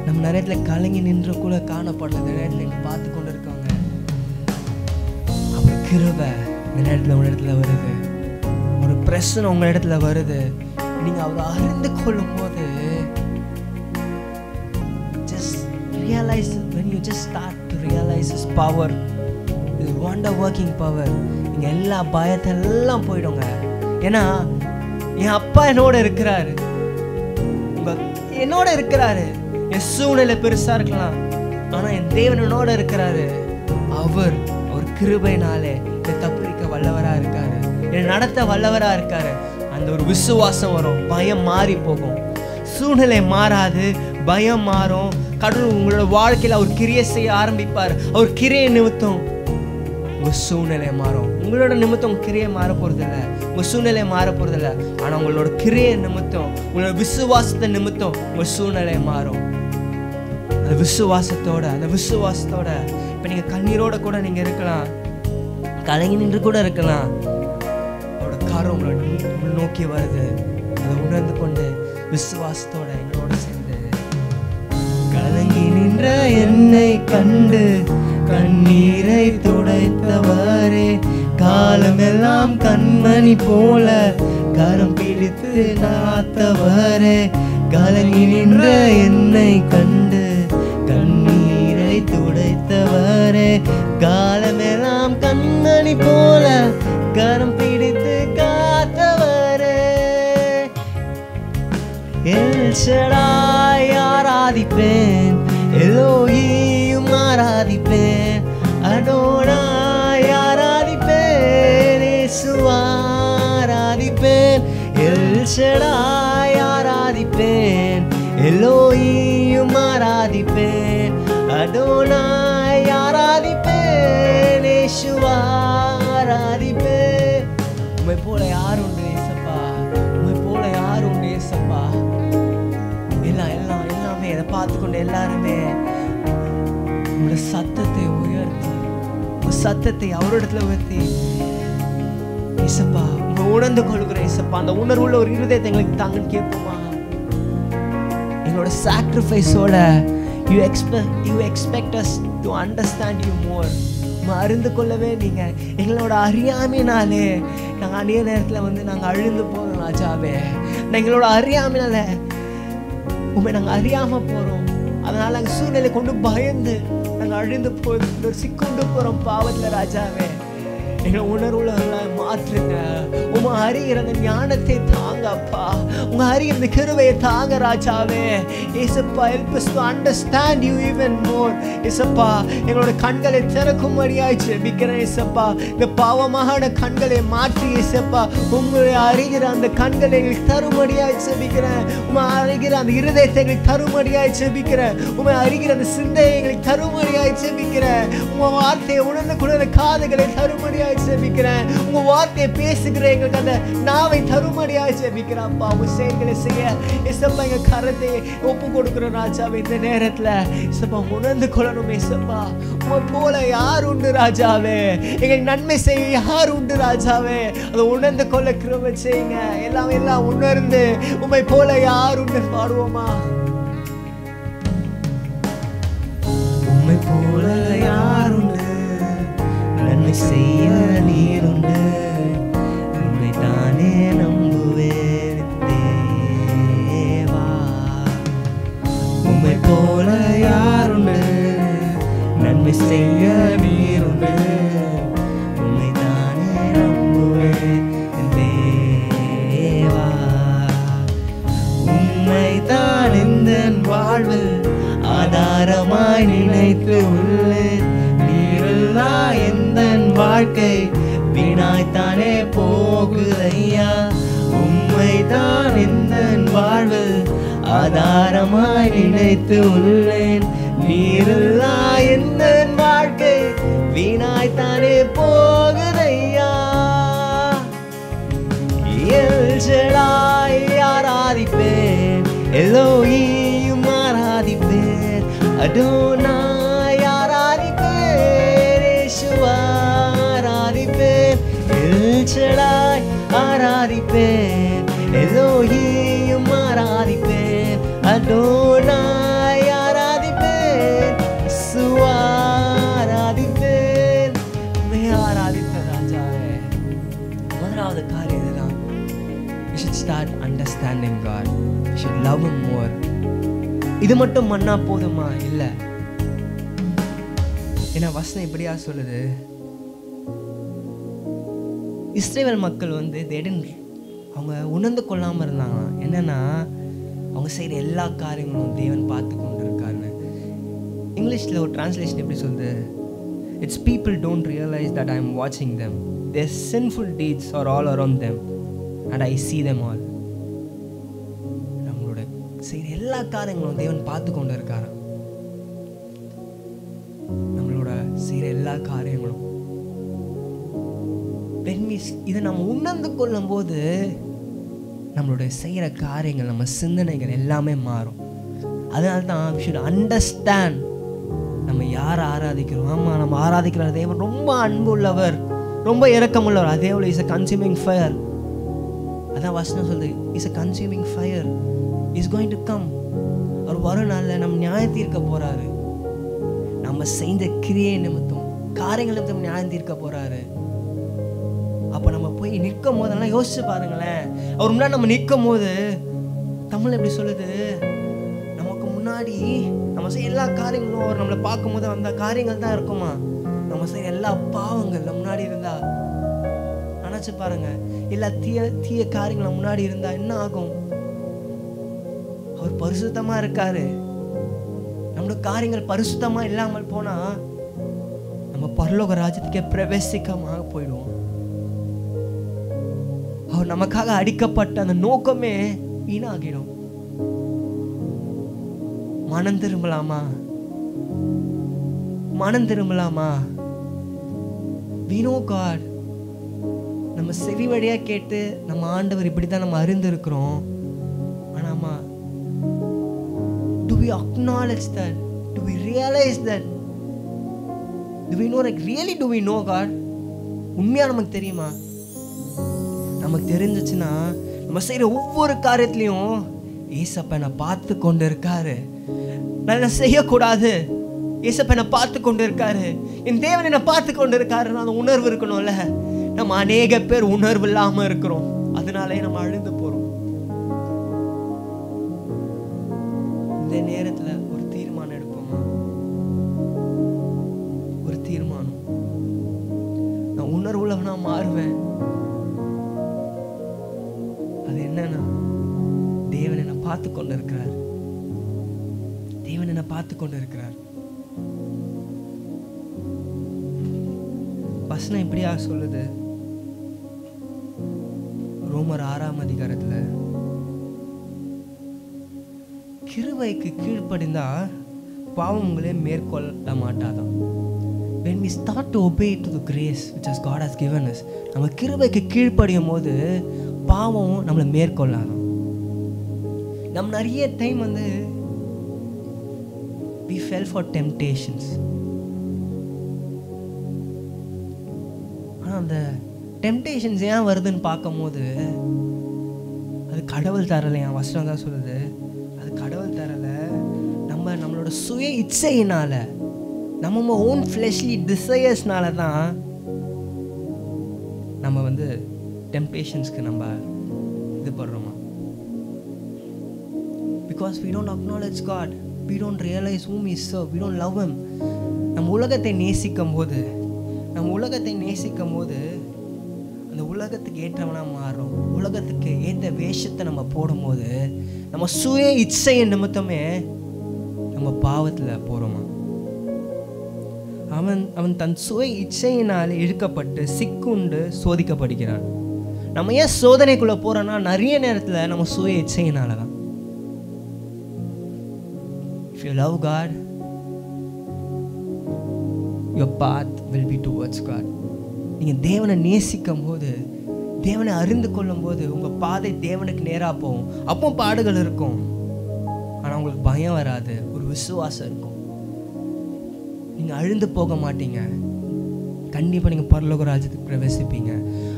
நம்ம நேரத்துல கலங்கி நின்று கூட காணப்படல. இந்த நேரத்துல நீங்க பார்த்து கொண்டு இருக்காங்க. அவர் கிருபை இந்த நேரத்துல உங்க இடத்துல வருது. ஒரு பிரச்சனை உங்க இடத்துல வருது. நீங்க அவரை அறிந்து கொள்ளும் போது just realize, when you just start to realize His power, His wonder working power, நீங்க எல்லா பயத்தெல்லாம் போயிடுங்க. ஏன்னா என் அப்பா என்னோட இருக்கிறாரு, என்னோட இருக்கிறாரு. என் சூழ்நிலை பெருசா இருக்கலாம், ஆனா என் தேவன் என்னோட இருக்கிறாரு. அவர் கிருபையினாலே என்னை தப்புவிக்க வல்லவரா இருக்காரு, என்னை நடத்த வல்லவரா இருக்காரு. அந்த ஒரு விசுவாசம் வரும், பயம் மாறி போகும். சூழ்நிலை மாறாது, பயம் மாறும். கடவுள் உங்களோட வாழ்க்கையில் அவர் கிரியை செய்ய ஆரம்பிப்பார். அவர் கிரியை நிமித்தம் உங்கள் சூழ்நிலை மாறும். உங்களோட நிமித்தம் உங்கள் கிரியை மாற போகிறதில்ல, உங்கள் சூழ்நிலை மாற போகிறதில்ல. ஆனால் உங்களோட கிரியை நிமித்தம், உங்களோட விசுவாசத்தை நிமித்தம் உங்கள் சூழ்நிலை மாறும். அந்த விசுவாசத்தோட இப்போ நீங்கள் கண்ணீரோட கூட நீங்கள் இருக்கலாம், கலங்கி நின்று கூட இருக்கலாம். அவரோட காரம் உங்களை நோக்கி வருது. அதை உணர்ந்து கொண்டு விசுவாசத்தோட எங்களோட சேர்ந்து கலங்கி நின்ற என்னை கண்டு கண்ணீரை துடைத்தவரே, காலமெல்லாம் கண்மணி போல கரம் பிடித்து காத்தவரே. கலங்கி நின்ற என்னை கண்டு கண்ணீரை துடைத்தவரே, காலமெல்லாம் கண்மணி போல கரம் பிடித்து காத்தவரே. எல் ஷடாய் ஆராதிப்பேன், எலோஹியும் ஆராதிப்பேன், அடோனாய் ஆராதிப்பேன், இயேசுவா ஆராதிப்பேன். எல் ஷடாய் ஆராதிப்பேன், எலோஹியும் ஆராதிப்பேன், அடோனாய் ஆராதிப்பேன், இயேசுவா ஆராதிப்பேன். உம்மை போல யார் உண்டு இயேசப்பா, உம்மை போல யார் உண்டு இயேசப்பா. எல்லாமே இதை பார்த்துக்கொண்டு எல்லாருமே உங்களோட சத்தத்தை உயர்த்தி, உங்க சத்தத்தை அவரிடத்துல உயர்த்தி, இயேசப்பா உங்க உணர்ந்து கொள்கிற இயேசப்பா அந்த உணர்வுள்ள ஒரு இருதயத்தை எங்களுக்கு தாங்கன்னு கேட்போமா? எங்களோட சாக்ரிஃபைஸோட you expect us to understand you more. அறிந்து கொள்ளவே நீங்க எங்களோட அறியாமையினாலே நாங்கள் அநேக நேரத்தில் நாங்கள் அழிந்து போகிறோம் ராஜாவே. எங்களோட அறியாமையினால உண்மை நாங்கள் அறியாமல் போகிறோம். அதனால் நாங்கள் சூழ்நிலை கொண்டு பயந்து நாங்கள் அழிந்து போய் சிக்கொண்டு போகிறோம் பாவத்தில் ராஜாவே. எங்களை உணர்வுள்ளவர்களாக மாற்றுங்க. உங்க அறிகிற அந்த ஞானத்தை தாங்க அப்பா, உங்க அறிகிற அந்த கிருபையை தாங்க ராஜாவே. ஏசப்பா help us to understand you even more. ஏசப்பா எங்களோட கண்களை திறக்கும்படியாய் ஜெபிக்கிறேன் ஏசப்பா. இந்த பாவமான கண்களை மாற்றி ஏசப்பா உங்களை அறிகிற அந்த கண்களை எங்களுக்கு தரும்படியாய் ஜெபிக்கிறேன். உங்களை அறிகிற அந்த இருதயத்தை எங்களுக்கு தரும்படியாய் ஜெபிக்கிறேன். உங்களை அறிகிற அந்த சிந்தையை எங்களுக்கு தரும்படியாய் ஜெபிக்கிறேன். உங்க வார்த்தையை உணர்ந்து கொள்கிற காதுகளை தரும்படியாய் ஜெபிக்கிறேன். உங்க வார்த்தையை பேசுகிற எங்களுக்கு அந்த நாவை தரும்படியாய் ஜெபிக்கிறேன் அப்பா. உங்க செயல்களை செய்ய ஏசப்பா எங்க கரத்தை ஒப்பு கொடுக்கிறோம் ராஜாவே. இந்த நேரத்துல ஏசப்பா உணர்ந்து கொள்ளணும் ஏசப்பா. உங்க போல யார் உண்டு ராஜாவே, எங்களுக்கு நன்மை செய்ய யார் உண்டு ராஜாவே. அதை உணர்ந்து கொள்ள கிருபை செய்யுங்க. எல்லாம் உணர்ந்து உம்மை போல யார் உண்டு பாடுவோமா? உம்மை போல யார் உண்டு, நன்மை செய்ய நீருண்டு, உம்மை தானே நம்புவேன் தேவா. உம்மை போல யாருண்டு, நன்மை செய்ய நீருண்டு, உம்மை தானே நம்புவேன் தேவா. உம்மை தான் இந்த வாழ்வில் ஆதாரமாய் நினைத்து உள்ளேன். நீருள்ளா எந்த வாழ்க்கை வீணாய்த்தானே போகுதையா. உம்மை தான் இந்த வாழ்வில் ஆதாரமாய் நினைத்து உள்ளேன். நீருள்ளா எந்த வாழ்க்கை வீணாய்த்தானே போகுதையா. எல் ஷடாய் ஆராதிப்பேன், எலோஹியும் ஆராதிப்பேன், அடோனாய் ஆராதிப்பேன், இயேசுவா ஆராதிப்பேன். எல் ஷடாய் ஆராதிப்பேன், எலோஹியும் ஆராதிப்பேன், அடோனாய் ஆராதிப்பேன், இயேசுவா ஆராதிப்பேன். ஆராதிப்பேன் ராஜாவே. முதலாவது காரியம் இதுதான். We should start understanding God. We should love Him more. இது மட்டும் மன்னா போதுமா? இல்லை. ஏன்னா வசனம் இப்படியா சொல்லுது, இஸ்ரவேல் மக்கள் அவங்க உணர்ந்து கொள்ளாமல் இருந்தாங்க. என்னன்னா அவங்க செய்கிற எல்லா காரியங்களும் தேவன் பார்த்து கொண்டு இருக்காருன்னு. இங்கிலீஷில் ஒரு டிரான்ஸ்லேஷன் எப்படி சொல்லுது, it's people don't realise that I am வாட்சிங் them, their sinful deeds are all around them and I see them all. நம்மளோட செய்கிற எல்லா காரியங்களும் தேவன் பார்த்து கொண்டு இருக்காராம். நம்மளோட செய்கிற எல்லா காரியங்களும் இதை நம்ம உணர்ந்து கொள்ளும் போது நம்மளுடைய செய்கிற காரியங்கள், நம்ம சிந்தனைகள் எல்லாமே மாறும். அதனால தான் we should understand நம்ம யாரை ஆராதிக்கிறோம். ஆமாம், நம்ம ஆராதிக்கிற தேவன் ரொம்ப அன்பு உள்ளவர், ரொம்ப இரக்கமுள்ளவர். அதே போல் இஸ் a consuming fire. அதான் வசனம் சொல்லுது, is a consuming fire is going to come. அவர் வரும் நாளில் நம்ம நியாயம் தீர்க்க போகிறாரு. நம்ம செய்த கிரியை நிமித்தம், காரியங்கள் நிமித்தம் நியாயம் தீர்க்க போகிறாரு. அப்போ நம்ம போய் நிற்கும் போதெல்லாம் யோசிச்சு பாருங்களேன். அவர் முன்னாடி நம்ம நிற்கும் போது, தமிழ் எப்படி சொல்லுது, நமக்கு முன்னாடி நம்ம செய்ய எல்லா காரியங்களும் அவர் நம்மளை பார்க்கும் போது அந்த காரியங்கள் தான் இருக்குமா. நம்ம செய்ய எல்லா பாவங்கள் முன்னாடி இருந்தா நினச்சி பாருங்க, எல்லா தீய காரியங்கள் முன்னாடி இருந்தா என்ன ஆகும்? அவர் பரிசுத்தமா இருக்காரு. நம்மளோட காரியங்கள் பரிசுத்தமா இல்லாமல் போனா நம்ம பரலோக ராஜ்யத்துக்கே பிரவேசிக்கமாக போயிடுவோம். அவர் நமக்காக அடிக்கப்பட்ட அந்த நோக்கமே வீணாகிடும். மனம் திரும்பலாமா? மனம் திரும்பலாமா? We know God. நம்ம செவி வழியா கேட்டு நம்ம ஆண்டவர் இப்படித்தான் நம்ம அறிந்திருக்கிறோம். ஆனாமா, do we acknowledge that? Do we realize that? Do we know, like really do we know God? உண்மையா நமக்கு தெரியுமா? நமக்கு தெரிஞ்சிச்சுன்னா நம்ம செய்கிற ஒவ்வொரு காரியத்திலையும் ஏசப்பா என்னை பார்த்து கொண்டு இருக்காரு, நான் செய்யக்கூடாது, ஏசப்பா என்னை பார்த்து கொண்டு இருக்காரு, என் தேவன் என்னை பார்த்து கொண்டு இருக்காருன்னு அந்த உணர்வு இருக்கணும்ல. நம்ம அநேக பேர் உணர்வு இல்லாமல் இருக்கிறோம், அதனாலே நம்ம அழுந்து போகிறோம். இந்த நேரத்தில் ஒரு தீர்மானம் எடுப்போமா? ஒரு தீர்மானம், நான் உணர்வுள்ளவனா மாறுவேன். அது என்னன்னா, தேவன் என்னை பார்த்து கொண்டு இருக்கிறார், தேவன் என்னை பார்த்து கொண்டு இருக்கிறார். வசனம் இப்படியா சொல்லுது, ரோமர் 6ஆம் அதிகாரத்துல, கிருபைக்கு கீழ்ப்படிந்தா பாவம் உங்களே மேற்கொள்ள மாட்டாதான். When we start to obey to the grace which has God has given us, நம்ம கிருபைக்கு கீழ்ப்படியும் போது பாவம் நம்மளை மேற்கொள்ளாதான். நம்ம நிறைய time we fell for temptations. ஆனால் அந்த டெம்டேஷன்ஸ் ஏன் வருதுன்னு பார்க்கும் போது அது கடவுள் தரலை. என் வசனம் தான் சொல்லுது, அது கடவுள் தரலை. நம்மளோட சுய இச்சையினால, நம்ம ஓன் ஃப்ளெஷ்லி டிசையர்ஸ்னால தான் நம்ம டெம்டேஷன்ஸ்க்கு நம்ம இது படுறோமா. Because we don't acknowledge God, we don't realize whom we serve, we don't love Him. நம்ம உலகத்தை நேசிக்கும் போது அந்த உலகத்துக்கு ஏற்றவனா மாறும். உலகத்துக்கு ஏற்ற வேஷத்தை நம்ம போடும்போது நம்ம சுய இச்சைய நிமித்தமே நம்ம பாவத்தில் போகிறோமா. அவன் தன் சுய இச்சையினால் இழுக்கப்பட்டு சிக்குண்டு சோதிக்கப்படுகிறான். நம்ம ஏன் சோதனைக்குள்ளே போகிறோன்னா, நிறைய நேரத்தில் நம்ம சுய இச்சையினால தான். If you love God, your path will be towards God. நீங்கள் தேவனை நேசிக்கும் போது, தேவனை அறிந்து கொள்ளும் போது உங்கள் பாதை தேவனுக்கு நேராக போகும். அப்போ பாடுகள் இருக்கும், ஆனால் உங்களுக்கு பயம் வராது, ஒரு விசுவாசம் இருக்கும். நீங்கள் அழுந்து போக மாட்டீங்க, கண்டிப்பாக நீங்கள் பரலோக ராஜ்யத்துக்கு பிரவேசிப்பீங்க.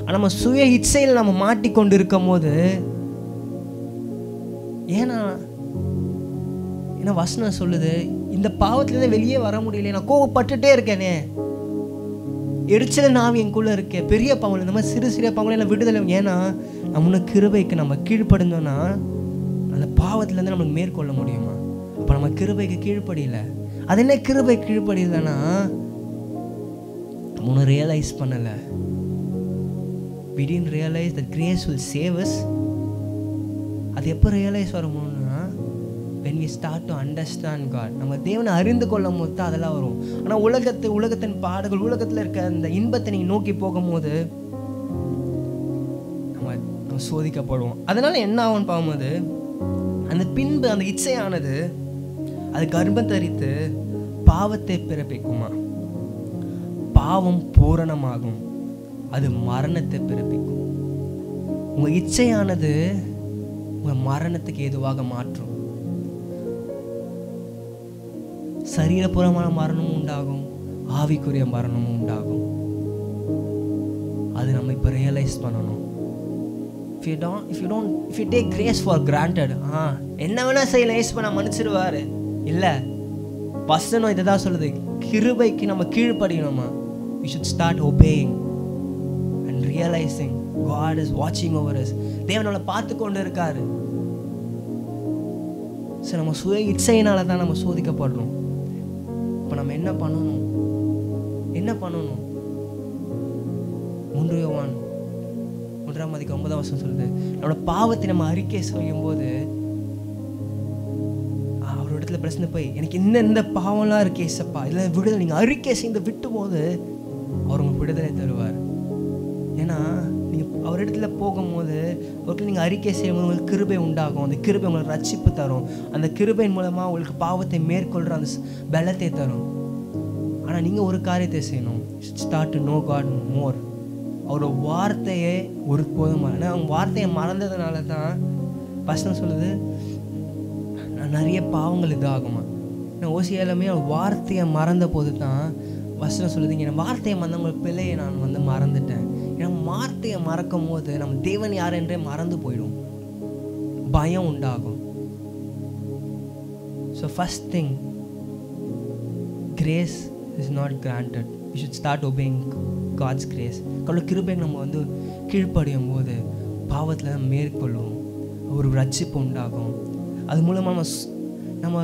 ஆனால் நம்ம சுய இச்சையில் நம்ம மாட்டிக்கொண்டு இருக்கும் போது, ஏன்னா வசனம் சொல்லுது, இந்த பாவத்திலேருந்து வெளியே வர முடியல, நான் கோவப்பட்டுட்டே இருக்கேனே, எரிச்சல் நாவி என்குள்ளே இருக்கேன், பெரிய பாவம், இந்த மாதிரி சிறு சிறிய பாவங்களை எல்லாம் விடுதலை. ஏன்னா நம்ம கிருபைக்கு நம்ம கீழ்ப்படிந்தோன்னா அந்த பாவத்திலேருந்து நம்மளுக்கு மேற்கொள்ள முடியுமா? அப்போ நம்ம கிருபைக்கு கீழ்ப்படியல. அது என்ன கிருபை கீழ்ப்படியலைன்னா, நம்ம ஒன்றும் ரியலைஸ் பண்ணலை. We didn't realize that grace will save us. அது எப்போ realise வருமோன்னா, when we start to understand God, நம்ம தேவனை அறிந்து கொள்ளும் போது தான் அதெல்லாம் வரும். ஆனால் உலகத்தின் பாடுகள், உலகத்தில் இருக்க அந்த இன்பத்தை நீங்கள் நோக்கி போகும்போது நம்ம சோதிக்கப்படுவோம். அதனால என்ன ஆகும்னு பார்க்கும்போது, அந்த பின்பு அந்த இச்சையானது அது கர்ப்பம் தரித்து பாவத்தை பிறப்பிக்குமா. பாவம் பூரணமாகும், அது மரணத்தை பிறப்பிக்கும். உங்கள் இச்சையானது உங்கள் மரணத்துக்கு ஏதுவாக மாற்றும். சரீரபூர்வமான மரணமும் உண்டாகும், ஆவிக்குரிய மரணமும் உண்டாகும். அது நம்ம இப்போ ரியலைஸ் பண்ணணும். If you take grace for granted, என்ன வேணா செய்யலாம், ஏசு பண்ண மன்னிச்சிருவாரு. இல்லை, வசனம் இதை தான் சொல்லுது, கிருபைக்கு நம்ம கீழ்ப்படியணுமா. We should start obeying and realizing God is watching over us. தேவன் நம்மளை பார்த்து கொண்டு இருக்காரு. சரி, நம்ம சுய இச்சையினால தான் நம்ம சோதிக்கப்படுறோம். இப்போ நம்ம என்ன பண்ணணும்? 3 யோவான் 1:9 சொல்லுது, நம்மளோட பாவத்தை நம்ம அறிக்கை செய்யும் போது அவரோட இடத்துல பிரச்சனை போய், எனக்கு இந்த பாவம்லாம் இருக்கே ஏசப்பா, இல்லை விடுதலை, நீங்கள் அறிக்கை செய்து விட்டு போது அவர் உங்களுக்கு விடுதலை தருவார். ஏன்னா நீங்கள் அவர் இடத்துல போகும்போது அவருக்கு நீங்கள் அறிக்கை செய்யும் போது உங்களுக்கு கிருபை உண்டாகும். அந்த கிருபை உங்களுக்கு ரட்சிப்பு தரும். அந்த கிருபையின் மூலமாக உங்களுக்கு பாவத்தை மேற்கொள்கிற அந்த பலத்தை தரும். ஆனால் நீங்கள் ஒரு காரியத்தை செய்யணும். ஸ்டார்ட் டு நோ காட் மோர். அவரோட வார்த்தையே ஒரு போதும். ஆனால் அவங்க வார்த்தையை மறந்ததுனால தான் வசனம் சொல்லுது, நான் நிறைய பாவங்கள் இதாகுமா. நான் ஓசியாலுமே வார்த்தையை மறந்த போது தான் வசனம் சொல்லுதுங்க, என் வார்த்தையை மறந்தவங்க பிள்ளையை நான் மறந்துட்டேன். ஏன்னா வார்த்தையை மறக்கும் போது நம்ம தேவன் யார் என்றே மறந்து போயிடும், பயம் உண்டாகும். So first thing, grace is not granted. You should start obeying God's grace. கடவுள் கிருபை நம்ம கீழ்ப்படியும் போது பாவத்தில் மேற்கொள்ளும், ஒரு ரட்சிப்பு உண்டாகும். அது மூலமாக நம்ம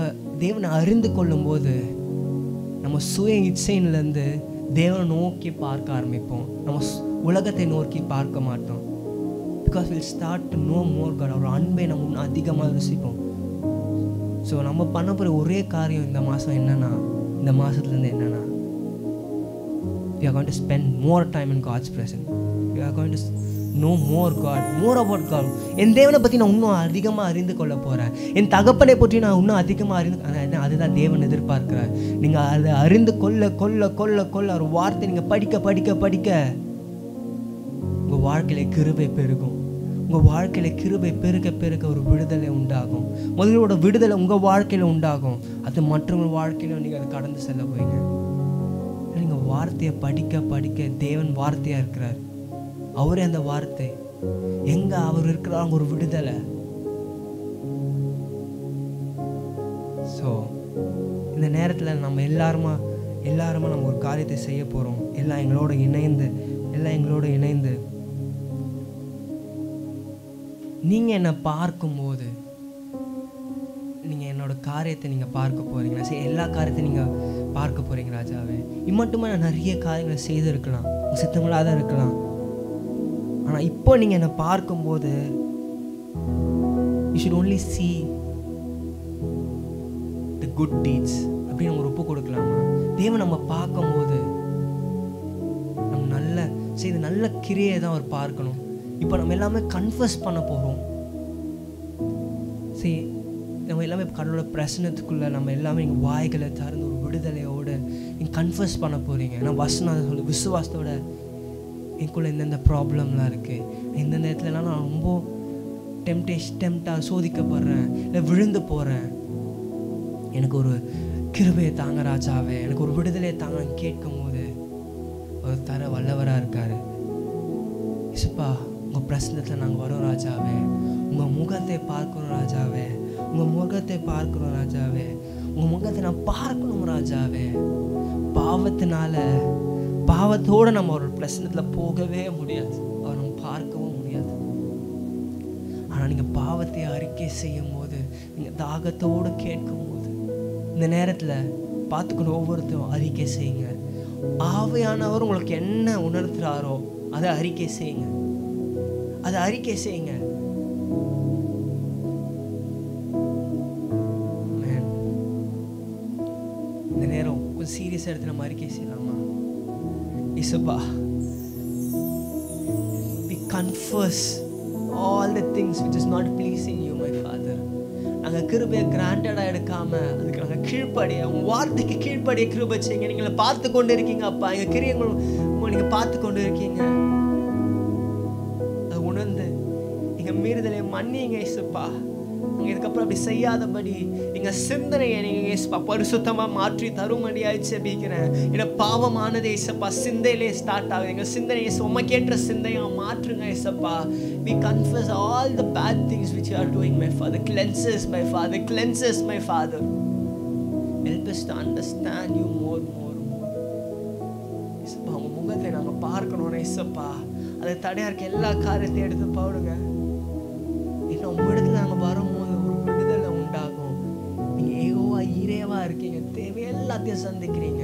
தேவனை அறிந்து கொள்ளும் போது நம்ம சுய இச்சையிலேருந்து தேவனை நோக்கி பார்க்க ஆரம்பிப்போம். நம்ம உலகத்தை நோக்கி பார்க்க மாட்டோம். Because will start to know more God. அவர் அன்பை நம்ம அதிகமாக ருசிப்போம். ஸோ நம்ம பண்ண போகிற ஒரே காரியம் இந்த மாதம் என்னென்னா, இந்த மாதத்துலேருந்து என்னென்னா, we are going to spend more time in God's presence. We are going to know more God, more about God. என் தேவனை பற்றி நான் இன்னும் அதிகமாக அறிந்து கொள்ள போகிறேன். என் தகப்பனை பற்றி நான் இன்னும் அதிகமாக அதுதான் தேவன் எதிர்பார்க்கிறார். நீங்கள் அதை அறிந்து கொள்ள கொள்ள கொள்ள கொள்ள ஒரு வார்த்தை நீங்கள் படிக்க படிக்க படிக்க உங்கள் வாழ்க்கையில் கிருபை பெருகும். உங்கள் வாழ்க்கையில் கிருபை பெருக பெருக ஒரு விடுதலை உண்டாகும். முதலோட விடுதலை உங்கள் வாழ்க்கையில் உண்டாகும். அது மற்றவங்க வாழ்க்கையிலும் நீங்கள் அதை கடந்து செல்ல போவீங்க. நீங்கள் வார்த்தையை படிக்க படிக்க தேவன் வார்த்தையாக இருக்கிறார். அவரே அந்த வார்த்தை. எங்கே அவர் இருக்கிறாங்க ஒரு விடுதலை. ஸோ இந்த நேரத்தில் நம்ம எல்லாருமா நம்ம ஒரு காரியத்தை செய்ய போகிறோம். எல்லாம் எங்களோட இணைந்து நீங்கள் என்னை பார்க்கும்போது நீங்கள் என்னோட காரியத்தை நீங்கள் பார்க்க போகிறீங்க. நான் எல்லா காரியத்தையும் நீங்கள் பார்க்க போகிறீங்க ராஜாவே. இம்மட்டுமே நான் நிறைய காரியங்களை செய்திருக்கலாம், சித்தங்களாக தான் இருக்கலாம். ஆனால் இப்போ நீங்கள் என்னை பார்க்கும்போது you should only see the good deeds அப்படின்னு நம்ம ஒப்பு கொடுக்கலாமா? தேவன் நம்ம பார்க்கும்போது நம்ம நல்ல கிரியை தான் அவர் பார்க்கணும். இப்போ நம்ம எல்லாமே கன்ஃபஸ் பண்ண போகிறோம். சரி, நம்ம எல்லாமே கடவுளோட பிரசனத்துக்குள்ளே நம்ம எல்லாமே நீங்கள் வாய்களை திறந்து ஒரு விடுதலையோடு நீங்கள் கன்ஃபஸ் பண்ண போகிறீங்க. நான் வசனம் சொல்லு, விசுவாசத்தோட எனக்குள்ளே எந்தெந்த ப்ராப்ளம்லாம் இருக்குது, எந்தெந்த இடத்துலலாம் நான் ரொம்ப டெம்டாக சோதிக்கப்படுறேன், இல்லை விழுந்து போகிறேன், எனக்கு ஒரு கிருபையை தாங்க ராஜாவே, எனக்கு ஒரு விடுதலையை தாங்க கேட்கும் போது ஒரு தர வல்லவராக இருக்கார். இசுப்பா, உங்கள் பிரசனத்தில் நாங்கள் வரோம் ராஜாவே, உங்கள் முகத்தை பார்க்குறோம் ராஜாவே, உங்கள் முகத்தை பார்க்குறோம் ராஜாவே, உங்கள் முகத்தை நான் பார்க்கணும் ராஜாவே. பாவத்தோடு நம்ம ஒரு பிரசனத்தில் போகவே முடியாது, அவர் நம்ம பார்க்கவும் முடியாது. ஆனால் நீங்கள் பாவத்தை அறிக்கை செய்யும் போது, நீங்கள் தாகத்தோடு கேட்கும் போது, இந்த நேரத்தில் பார்த்துக்கணும், ஒவ்வொருத்தரும் அறிக்கை செய்யுங்க. ஆவியானவர் உங்களுக்கு என்ன உணர்த்துறாரோ அதை அறிக்கை செய்யுங்க. இந்த நேரம் கொஞ்சம் சீரியஸாக எடுத்து நம்ம அறிக்கை செய்யலாமா? இசப்பா, we confess all the things which is not pleasing you, my Father. நாங்கள் கிருபையை கிராண்டடாக எடுக்காம அதுக்கு நாங்கள் கீழ்ப்படிய, உங்கள் வார்த்தைக்கு கீழ்ப்படிய கிருபை செய்யுங்க. நீங்களை பார்த்து கொண்டு இருக்கீங்க அப்பா, எங்கள் கிரியங்கள் நீங்கள் பார்த்து கொண்டு இருக்கீங்க. மீறுதலை மன்னிங்க இயேசுப்பா. இதுக்கப்புறம் அப்படி செய்யாதபடி எங்க சிந்தனையை நீங்க இயேசுப்பா பரிசுத்தமா மாற்றி தரும்படியாய் ஜெபிக்கிறேன். ஏன்னா பாவமானது இயேசுப்பா சிந்தையிலே ஸ்டார்ட் ஆகுது. எங்க சிந்தனை இயேசு உமக்கேற்ற சிந்தையா மாற்றுங்க இயேசுப்பா. We confess all the bad things which you are doing, my Father. Cleanse us, my Father. Cleanse us, my Father. Help us to understand you more. இயேசுப்பா உங்க முகத்தை நாங்க பார்க்கணும் இயேசுப்பா. அதை தடையா இருக்க எல்லா காரியத்தையும் எடுத்து போடுங்க. இன்னும் உங்களிடத்துல நாங்க வரும்போது ஒரு விடுதலை உண்டாகும். நீங்க ஏகோவா ஈரேவா இருக்கீங்க, தேவை எல்லாத்தையும் சந்திக்கிறீங்க.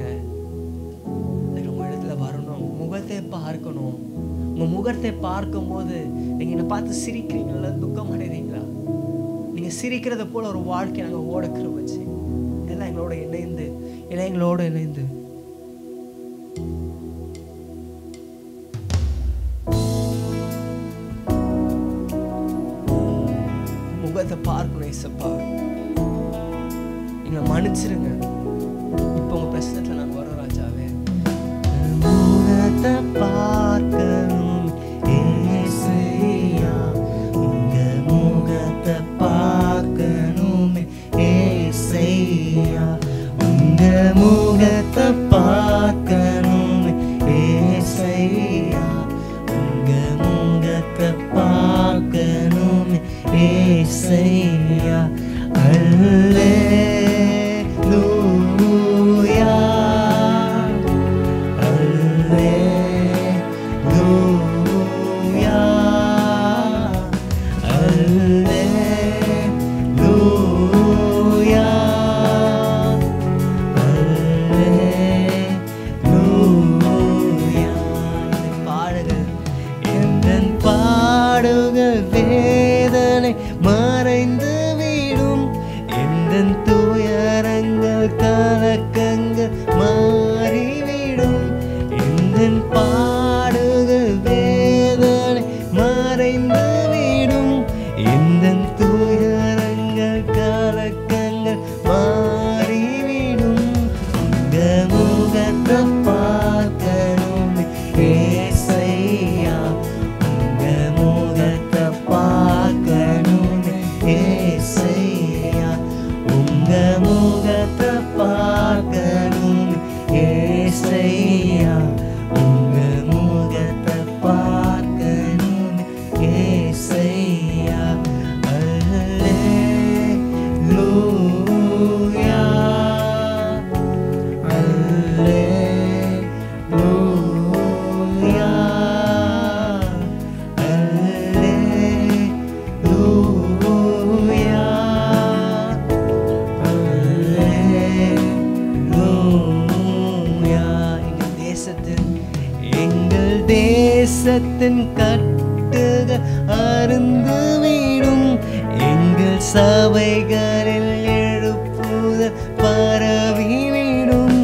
உங்க இடத்துல வரணும், முகத்தை பார்க்கணும். உங்க முகத்தை பார்க்கும் போது நீங்க என்னை பார்த்து சிரிக்கிறீங்களா, துக்கம் அடைறீங்களா? நீங்க சிரிக்கிறத போல ஒரு வாழ்க்கை நாங்க ஓட கிருபை செய்யுங்க. எல்லாம் எங்களோட இணைந்து முகத்தை பார்க்கணும் இயேசுப்பா. எங்களை மன்னிச்சிருங்க. இப்போ உங்க பிரச்சனத்துல நாங்க வரோம் ராஜாவே. முகத்தை பார்க்கணும் ஏசையா, உங்க முகத்தை பார்க்கணும் ஏசையா, உங்க முகத்தை பார்க்கணும் ஏசையா, உங்க முகத்தை பார்க்கணும் ஏசையா. அல்லேலூயா, அல்லேலூயா, அல்லேலூயா, அல்லேலூயா. பாடுகள் எந்தன் பாடுகள் வேதனை மறைந்து விடும், எந்தன் துயரங்கள் கலக்கங்கள் மாறிவிடும், எந்தன் பாடுகள் வேதனை மறைந்து விடும், எந்தன் துயரங்கள் கலக்கங்கள் மாறிவிடும். உங்க முகத்தை பார்க்கணும் ஏசையா, உங்க முகத்தை பார்க்கணும் ஏசையா, உங்க முகத்தை பார்க்கணும் ஏசையா, உங்க முகத்தை பார்க்கணும் ஏசையா. அல்லேலூயா, அல்லேலூயா, அல்லேலூயா, அல்லேலூயா. எங்கள் தேசத்தின் கட்டுகள் அருந்து வீடும், எங்கள் சபைகளில் எழுப்புதல் பரவிவிடும்,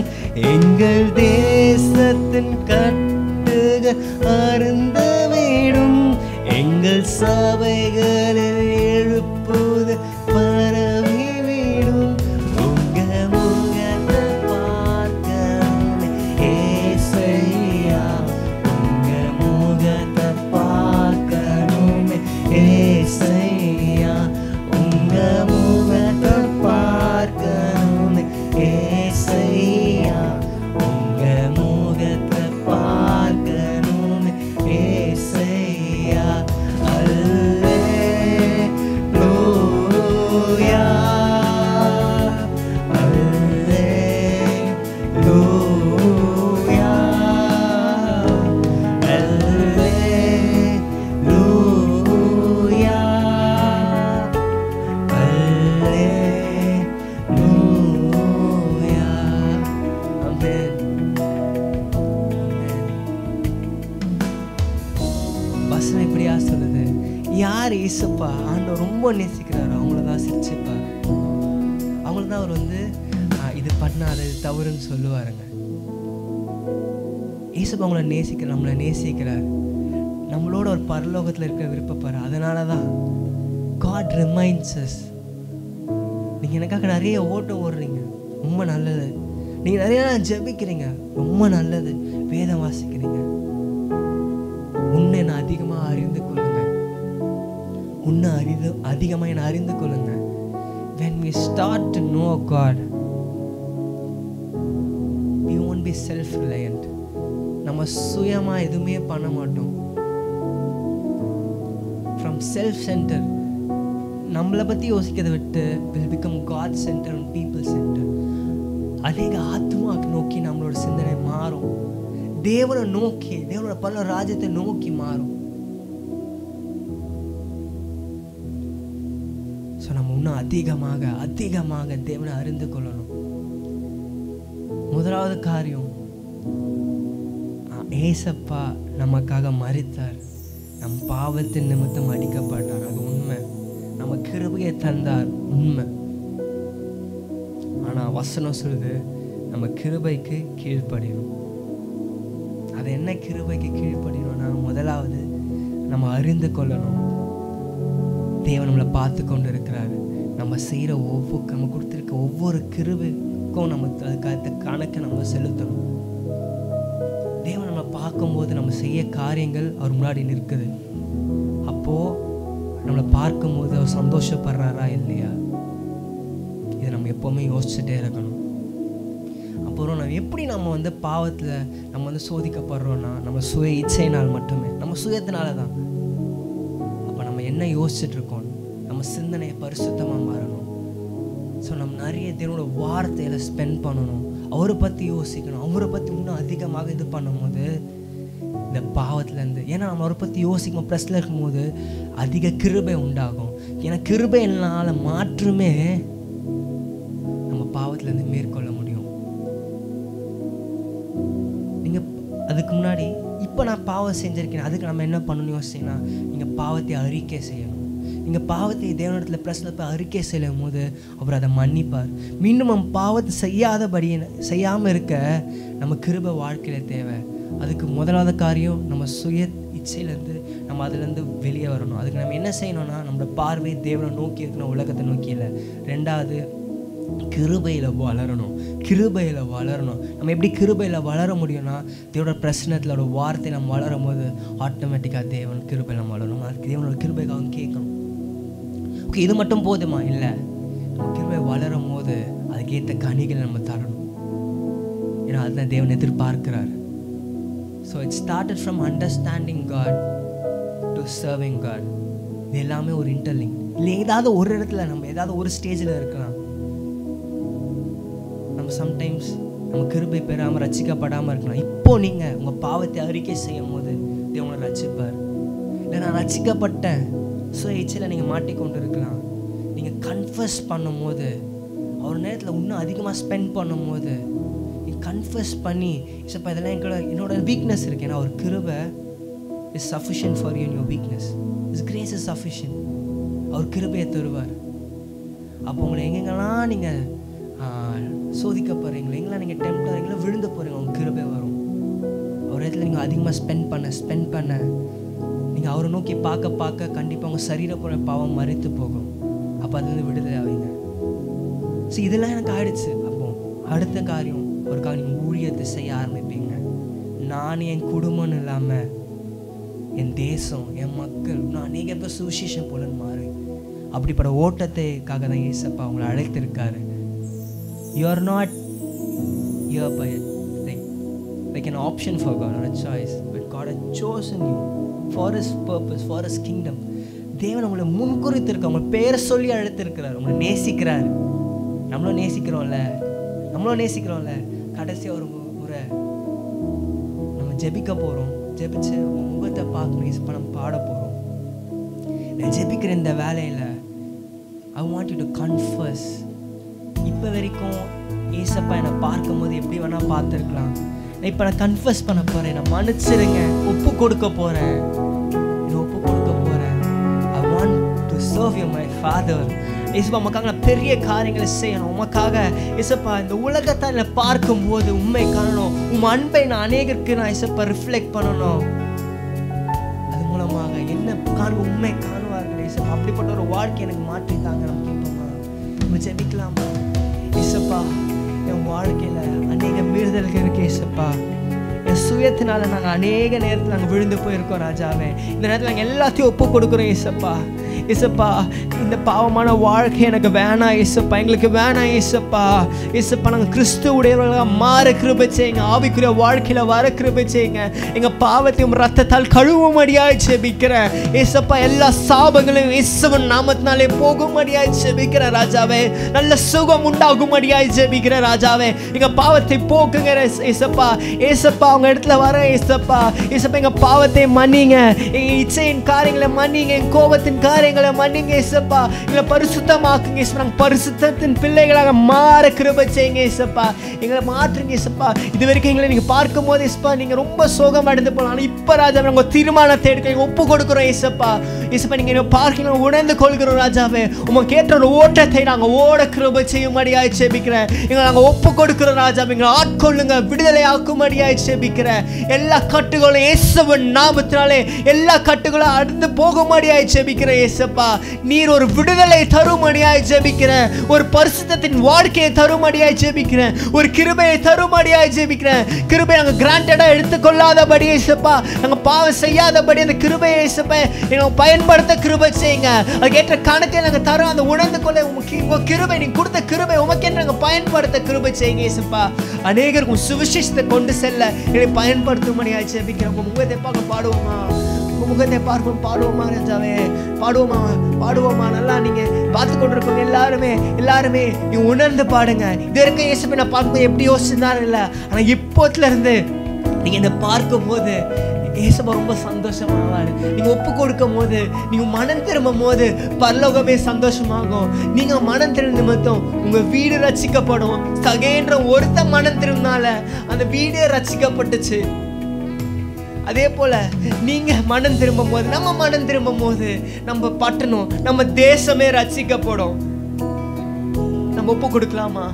எங்கள் தேசத்தின் கட்டுகள் அருந்து வீடும், எங்கள் சபைகளில் எழுப்புதல் பரவிவிடும். உங்க முகத்தை பார்க்கணும் ஏசையா, உங்க முகத்தை பார்க்கணும் ஏசையா, உங்க முகத்தை பார்க்கணும் ஏசையா, உங்க முகத்தை பார்க்கணும் ஏசையா. அல்லேலூயா, அல்லேலூயா, அல்லேலூயா, அல்லேலூயா. ஆமென். வசனம் இப்படியா சொல்லுது, யார் இயேசுப்பா ஆண்டவர் ரொம்ப நேசிக்கிறாரோ அவங்கள தான் சிரிச்சுப்பார். அவங்கள தான் அவர் வந்து இது பண்ணாத இது தவறுன்னு சொல்லுவாருங்க. இயேசுப்பா அவங்கள நேசிக்கிறார், நம்மளை நேசிக்கிறார், நம்மளோட ஒரு பரலோகத்தில் இருக்க விருப்பப்பாரு. அதனால தான் God reminds us. நீங்கள் எனக்காக நிறைய ஓட்டம் ஓடுறீங்க, ரொம்ப நல்லது. நீங்கள் நிறைய ஜெபிக்கிறீங்க, ரொம்ப நல்லது. வேதம் வாசிக்கிறீங்க, உன்னை நான் அதிகமாக அறிந்து கொள்ளுங்க. இன்னும் அதிகமாக என்னை அறிந்து கொள்ளுங்க. When we start to know God, we won't be self-reliant. நம்ம சுயமாக எதுவுமே பண்ண மாட்டோம். From self-centered, நம்மளை பற்றி யோசிக்கிறத விட்டு will become God-centered and people-centered. அநேக ஆத்மாவை நோக்கி நம்மளோட சிந்தனை மாறும். தேவனை நோக்கி, தேவனோட பல ராஜ்யத்தை நோக்கி மாறும். ஸோ நம்ம இன்னும் அதிகமாக தேவனை அறிந்து கொள்ளணும். முதலாவது காரியம், ஏசப்பா நமக்காக மரித்தார், நம் பாவத்தின் நிமித்தம் அடிக்கப்பட்டார், அது உண்மை. நம்ம கிருபையை தந்தார், உண்மை. ஆனால் வசனம் சொல்லுது நம்ம கிருபைக்கு கீழ்ப்படியணும். அது என்ன கிருபைக்கு கீழ்ப்படியணும்னா, முதலாவது நம்ம அறிந்து கொள்ளணும் தேவன் நம்மளை பார்த்து கொண்டு இருக்கிறாரு. நம்ம செய்கிற நம்ம கொடுத்துருக்க ஒவ்வொரு கிருபைக்கும் நம்ம அதுக்கு கணக்கை நம்ம செலுத்தணும். தேவன் நம்மளை பார்க்கும்போது நம்ம செய்ய காரியங்கள் அவர் முன்னாடி நிற்குது. அப்போது நம்மளை பார்க்கும்போது அவர் சந்தோஷப்படுறாரா இல்லையா, இதை நம்ம எப்போவுமே யோசிச்சுட்டே இருக்கணும். அப்புறம் நம்ம எப்படி பாவத்தில் நம்ம சோதிக்கப்படுறோன்னா, நம்ம சுய இச்சையினால் மட்டுமே, நம்ம சுயத்தினால தான். அப்போ நம்ம என்ன யோசிச்சுட்டு இருக்கோம், நம்ம சிந்தனையை பரிசுத்தமாக மாறணும். ஸோ நம்ம நிறைய தேவனோட வார்த்தையில் ஸ்பெண்ட் பண்ணணும், அவரை பற்றி யோசிக்கணும். அவரை பற்றி இன்னும் அதிகமாக இது பண்ணும்போது இந்த பாவத்துலேருந்து, ஏன்னா நம்ம அவரை பற்றி யோசிக்கும் ப்ரெஸ்ஸில் இருக்கும்போது அதிக கிருபை உண்டாகும். ஏன்னா கிருபையினால் மாற்றுமே நம்ம பாவத்துலேருந்து மேற்கொள்ள முடியும். நீங்கள் அதுக்கு முன்னாடி இப்போ நான் பாவம் செஞ்சுருக்கேன், அதுக்கு நம்ம என்ன பண்ணணும்னு யோசிச்சிங்கன்னா, நீங்கள் பாவத்தை அறிக்கை செய்யணும். நீங்கள் பாவத்தை தேவனிடத்தில் பிரச்சனை போய் அறிக்கை செய்யும் போது அவர் அதை மன்னிப்பார். மீண்டும் நம்ம பாவத்தை செய்யாமல் இருக்க நம்ம கிருபை வாழ்க்கையில் தேவை. அதுக்கு முதலாவது காரியம், நம்ம சுய இச்சையிலேருந்து நம்ம அதுலேருந்து வெளியே வரணும். அதுக்கு நம்ம என்ன செய்யணும்னா, நம்மளோட பார்வை தேவனை நோக்கி இருக்கணும், உலகத்தை நோக்கி இல்லை. ரெண்டாவது, கிருபையில் வளரணும். நம்ம எப்படி கிருபையில் வளர முடியும்னா, தேவனோட பிரச்சனத்தில் ஒரு வார்த்தை நம்ம வளரும் போது ஆட்டோமேட்டிக்காக தேவன் கிருபையில் நம்ம வளரணும். அதுக்கு தேவனோட கிருபைக்காக கேட்கணும். ஓகே, இது மட்டும் போதுமா? இல்லை, நம்ம கிருபை வளரும் போது அதுக்கேற்ற கனிகளை நம்ம தரணும். ஏன்னா அதுதான் தேவன் எதிர்பார்க்கிறார். So it started from understanding God to serving God. இது எல்லாமே ஒரு இன்டர்லிங்க். இல்லை, ஏதாவது ஒரு இடத்துல நம்ம ஏதாவது ஒரு ஸ்டேஜில் இருக்கலாம். நம்ம சம்டைம்ஸ் நம்ம கிருபை பெறாமல் ரட்சிக்கப்படாமல் இருக்கலாம். இப்போ நீங்கள் உங்கள் பாவத்தை அறிக்கை செய்யும் போது தேவனை ரட்சிப்பார். இல்லை, நான் ரட்சிக்கப்பட்டேன், ஸோ இச்சையில் நீங்கள் மாட்டிக்கொண்டு இருக்கலாம். நீங்கள் கன்ஃபஸ் பண்ணும் போது, அவர் நேரத்தில் இன்னும் அதிகமாக ஸ்பெண்ட் பண்ணும் போது நீங்கள் கன்ஃபஸ் பண்ணி, இப்போ இதெல்லாம் என்னோட வீக்னஸ் இருக்கு, ஏன்னா ஒரு கிருபை is sufficient for you in your weakness. Is grace is sufficient. அவர் கிருபையை தருவார். அப்போ உங்களை எங்கெங்கெல்லாம் நீங்கள் சோதிக்க போகிறீங்களோ, எங்கெல்லாம் நீங்கள் டெம்ப்ட் ஆகிறீங்களோ, விழுந்து போகிறீங்க, உங்கள் கிருபை வரும். ஒரு இடத்துல நீங்கள் அதிகமாக ஸ்பெண்ட் பண்ண நீங்கள் அவரை நோக்கி பார்க்க கண்டிப்பாக உங்கள் சரீரப்புற பாவம் மறைத்து போகும். அப்போ அதுலேருந்து விடுதலை ஆவீங்க. ஸோ இதெல்லாம் எனக்கு ஆயிடுச்சு. அப்போ அடுத்த காரியம், ஒருக்காக நீங்கள் ஊழியத்தை செய்ய ஆரம்பிப்பீங்க. நான் என் குடும்பம்னு இல்லாமல் என் தேசம், என் மக்கள், நான் அநேக பேர் சுவிசேஷம் போலன்னு மாறு. அப்படிப்பட்ட ஓட்டத்தைக்காக தான் ஏசப்பா உங்களை அழைத்திருக்காரு. You are not here by like an option for God or a choice, but God has chosen you for His purpose, for His kingdom. தேவன் உங்களை முன்குறித்திருக்க, உங்களை பேரை சொல்லி அழைத்திருக்கிறார், உங்களை நேசிக்கிறார். நம்மளும் நேசிக்கிறோம்ல. கடைசியாக ஒரு முறை நம்ம ஜெபிக்க போகிறோம். ஜெபிச்சு உங்கள் முகத்தை பார்க்கணும், இப்போ நம்ம பாட போகிறோம். நான் ஜெபிக்கிற இந்த வேலையில் I want you to confess. இப்போ வரைக்கும் ஏசப்பா என்னை பார்க்கும்போது எப்படி வேணால் பார்த்துருக்கலாம். இப்போ நான் கன்ஃபஸ் பண்ண போகிறேன், நான் மன்னிச்சிருங்க, ஒப்பு கொடுக்க போகிறேன். I want to serve you, my Father. ஏசப்பா, உமக்காக நான் பெரிய காரியங்களை செய்யணும். உமக்காக ஏசப்பா இந்த உலகத்தை நான் பார்க்கும்போது உண்மை காணணும். அன்பை நான் அநேகருக்கு நான் ஏசப்பா ரிஃப்ளெக்ட் பண்ணணும். அது மூலமாக என்ன உண்மை காணுவார்கள் ஏசப்பா. அப்படிப்பட்ட ஒரு வாழ்க்கை எனக்கு மாற்றித்தாங்க. நம்ம கேட்போமா? நம்ம ஜெபிக்கலாமா? ஏசப்பா, என் வாழ்க்கையில் அநேக மீறுதல்கள் இருக்கு ஏசப்பா. என் சுயத்தினால நாங்கள் அநேக நேரத்தில் நாங்கள் விழுந்து போயிருக்கோம் ராஜாவே. இந்த நேரத்தில் நாங்கள் எல்லாத்தையும் ஒப்பு கொடுக்குறோம் ஏசப்பா. இயேசப்பா இந்த பாவமான வாழ்க்கை எனக்கு வேணாம் இயேசப்பா, எங்களுக்கு வேணாம் இயேசப்பா. இயேசப்பா நாங்கள் கிறிஸ்துவுடையவர்களாக மாற கிருபை செய்யுங்க. ஆவிக்குரிய வாழ்க்கையில் வர கிருபை செய்யுங்க. எங்கள் பாவத்தையும் ரத்தத்தால் கழுவும்படியாய் ஜெபிக்கிறேன் இயேசப்பா. எல்லா சாபங்களையும் இயேசுவின் நாமத்தினாலே போகும்படியாய் ஜெபிக்கிறேன் ராஜாவே. நல்ல சுகம் உண்டாகும்படியாய் ஜெபிக்கிறேன் ராஜாவே. எங்கள் பாவத்தை போக்குங்க இயேசப்பா. இயேசப்பா அவங்க இடத்துல வர இயேசப்பா. இயேசப்பா எங்கள் பாவத்தை மன்னிங்க, எங்கள் இச்சையின் காரியங்களை மன்னிங்க, எங்கள் கோபத்தின் காரியங்களை மன்னிங்க இயேசப்பா. எங்களை பரிசுத்தமாக்குங்க இயேசப்பா. நாங்கள் பரிசுத்தத்தின் பிள்ளைகளாக மாற கிருபை செய்யுங்க இயேசப்பா. எங்களை மாற்றுங்க இயேசப்பா. இது வரைக்கும் எங்களை நீங்கள் பார்க்கும் போது இயேசப்பா நீங்கள் ரொம்ப சோகம் அடைந்து போகலாம். ஆனால் இப்போ ராஜாவே நாங்கள் தீர்மானத்தை எடுக்க எங்கள் ஒப்பு கொடுக்குறோம் இயேசப்பா. இயேசப்பா நீங்கள் பார்க்க உணர்ந்து கொள்கிறோம் ராஜாவே. உமக்கு ஏற்ற ஒரு ஓட்டத்தை நாங்கள் ஓட கிருபை செய்யும்படியாய் ஜெபிக்கிறேன். எங்களை நாங்கள் ஒப்பு கொடுக்குறோம் ராஜாவே. எங்களை ஆட்கொள்ளுங்க, விடுதலை ஆக்கும்படியாய் ஜெபிக்கிறேன். எல்லா கட்டுகளும் இயேசுவின் நாமத்தினாலே எல்லா கட்டுகளும் அறுந்து போகும்படியாய் ஜெபிக்கிறேன் இயேசப்பா. நீர் ஒரு விடுதலை தரும்படியாய் ஜெபிக்கிறேன். ஒரு பரிசுத்தத்தின் வாழ்க்கையை தரும்படியாய் ஜெபிக்கிறேன். ஒரு கிருபையை தரும்படியாய் ஜெபிக்கிறேன். கிருபை நாங்கள் கிராண்டடா எடுத்துக்கொள்ளாதபடி இயேசப்பா, நாங்கள் பாவம் செய்யாதபடி அந்த கிருபையை இயேசப்பா எங்களுக்கு பயன்படுத்த கிருபை செய்யுங்க. அதுக்கேற்ற கணக்கை நாங்கள் தரோம். அந்த உணர்ந்து கொள்ள உங்க கிருபை, நீங்க கொடுத்த கிருபை உமக்கென்று நாங்கள் பயன்படுத்த கிருபை செய்யுங்க இயேசப்பா. அநேகருக்கும் சுவிசேஷத்தை கொண்டு செல்ல எங்களை பயன்படுத்தும்படியாய் ஜெபிக்கிறோம். உங்க முகத்தை பார்க்க பாடுவோமா? உங்க முகத்தை பார்ப்போம் பாடுவோமா ராஜாவே? பாடுவோமா பாடுவோமா? நல்லா நீங்க பார்த்து கொண்டிருக்கோங்க எல்லாருமே நீங்க உணர்ந்து பாடுங்க. இது வரைக்கும் இயேசுவை நான் பார்க்கும்போது எப்படி யோசிச்சுதான் இல்லை, ஆனா இப்போத்துல இருந்து நீங்க என்ன பார்க்கும் போது இயேசுவா ரொம்ப சந்தோஷமாவாரு. நீங்க ஒப்பு கொடுக்கும் போது, நீங்க மனம் திரும்பும் போது பரலோகமே சந்தோஷமாகும். நீங்க மனம் திரும்ப நிமித்தம் உங்க வீடு ரட்சிக்கப்படும். சகேன்ற ஒருத்த மனம் திரும்பினால அந்த வீடே ரட்சிக்கப்பட்டுச்சு. அதே போல நீங்க மனம் திரும்பும் போது, நம்ம மனம் திரும்பும் போது நம்ம பட்டணம், நம்ம தேசமே ரட்சிக்கப்படும். நம்ம ஒப்பு கொடுக்கலாமா?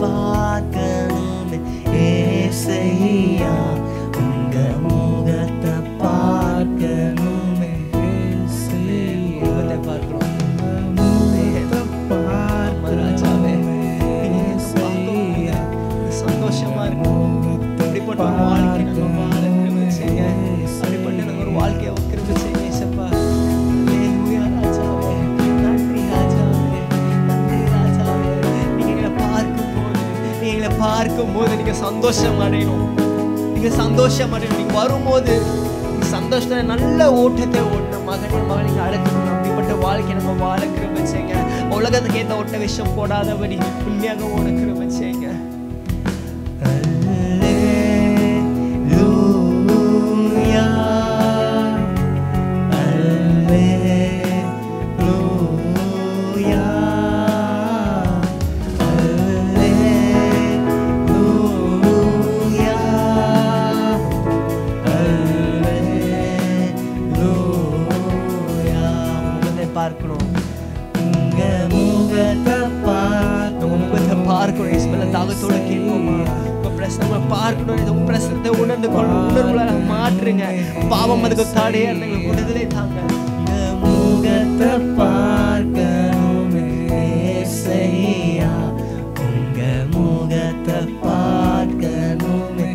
பார்க்கணுமே ஏசையா, உங்க முகத்தை பார்க்கணுமே ஏசையா, பார்க்கணும் ராஜாவே. சந்தோஷமா இருக்கும். அப்படிப்பட்ட ஒரு வாழ்க்கை நம்ம வாழ கிருபை செய்யுங்க. அப்படிப்பட்ட ஒரு வாழ்க்கையை கிருபை செய்யுங்க இயேசப்பா. ராஜாவே நன்றி ராஜாவே, நன்றி ராஜாவே. நீங்க எங்களை பார்க்கும் போது நீங்க சந்தோஷம் அடையணும். நீங்க சந்தோஷம் அடையணும். நீங்க வரும்போது நீங்க சந்தோஷத்துல நல்ல ஓட்டத்தை ஓடணும். மகனே மகனை அழைக்கணும். அப்படிப்பட்ட வாழ்க்கை நம்ம வாழ கிருபை செய்யுங்க. உலகத்துக்கு ஏற்ற ஒட்ட விஷயம் போடாதபடி உண்மையாக ஓட கிருபை செய்யுங்க. பாவம் அதுக்கு தடையா எங்களுக்கு விடுதலை தாங்க. முகத்தை பார்க்கணுமே ஏசையா, உங்க முகத்தை பார்க்கணுமே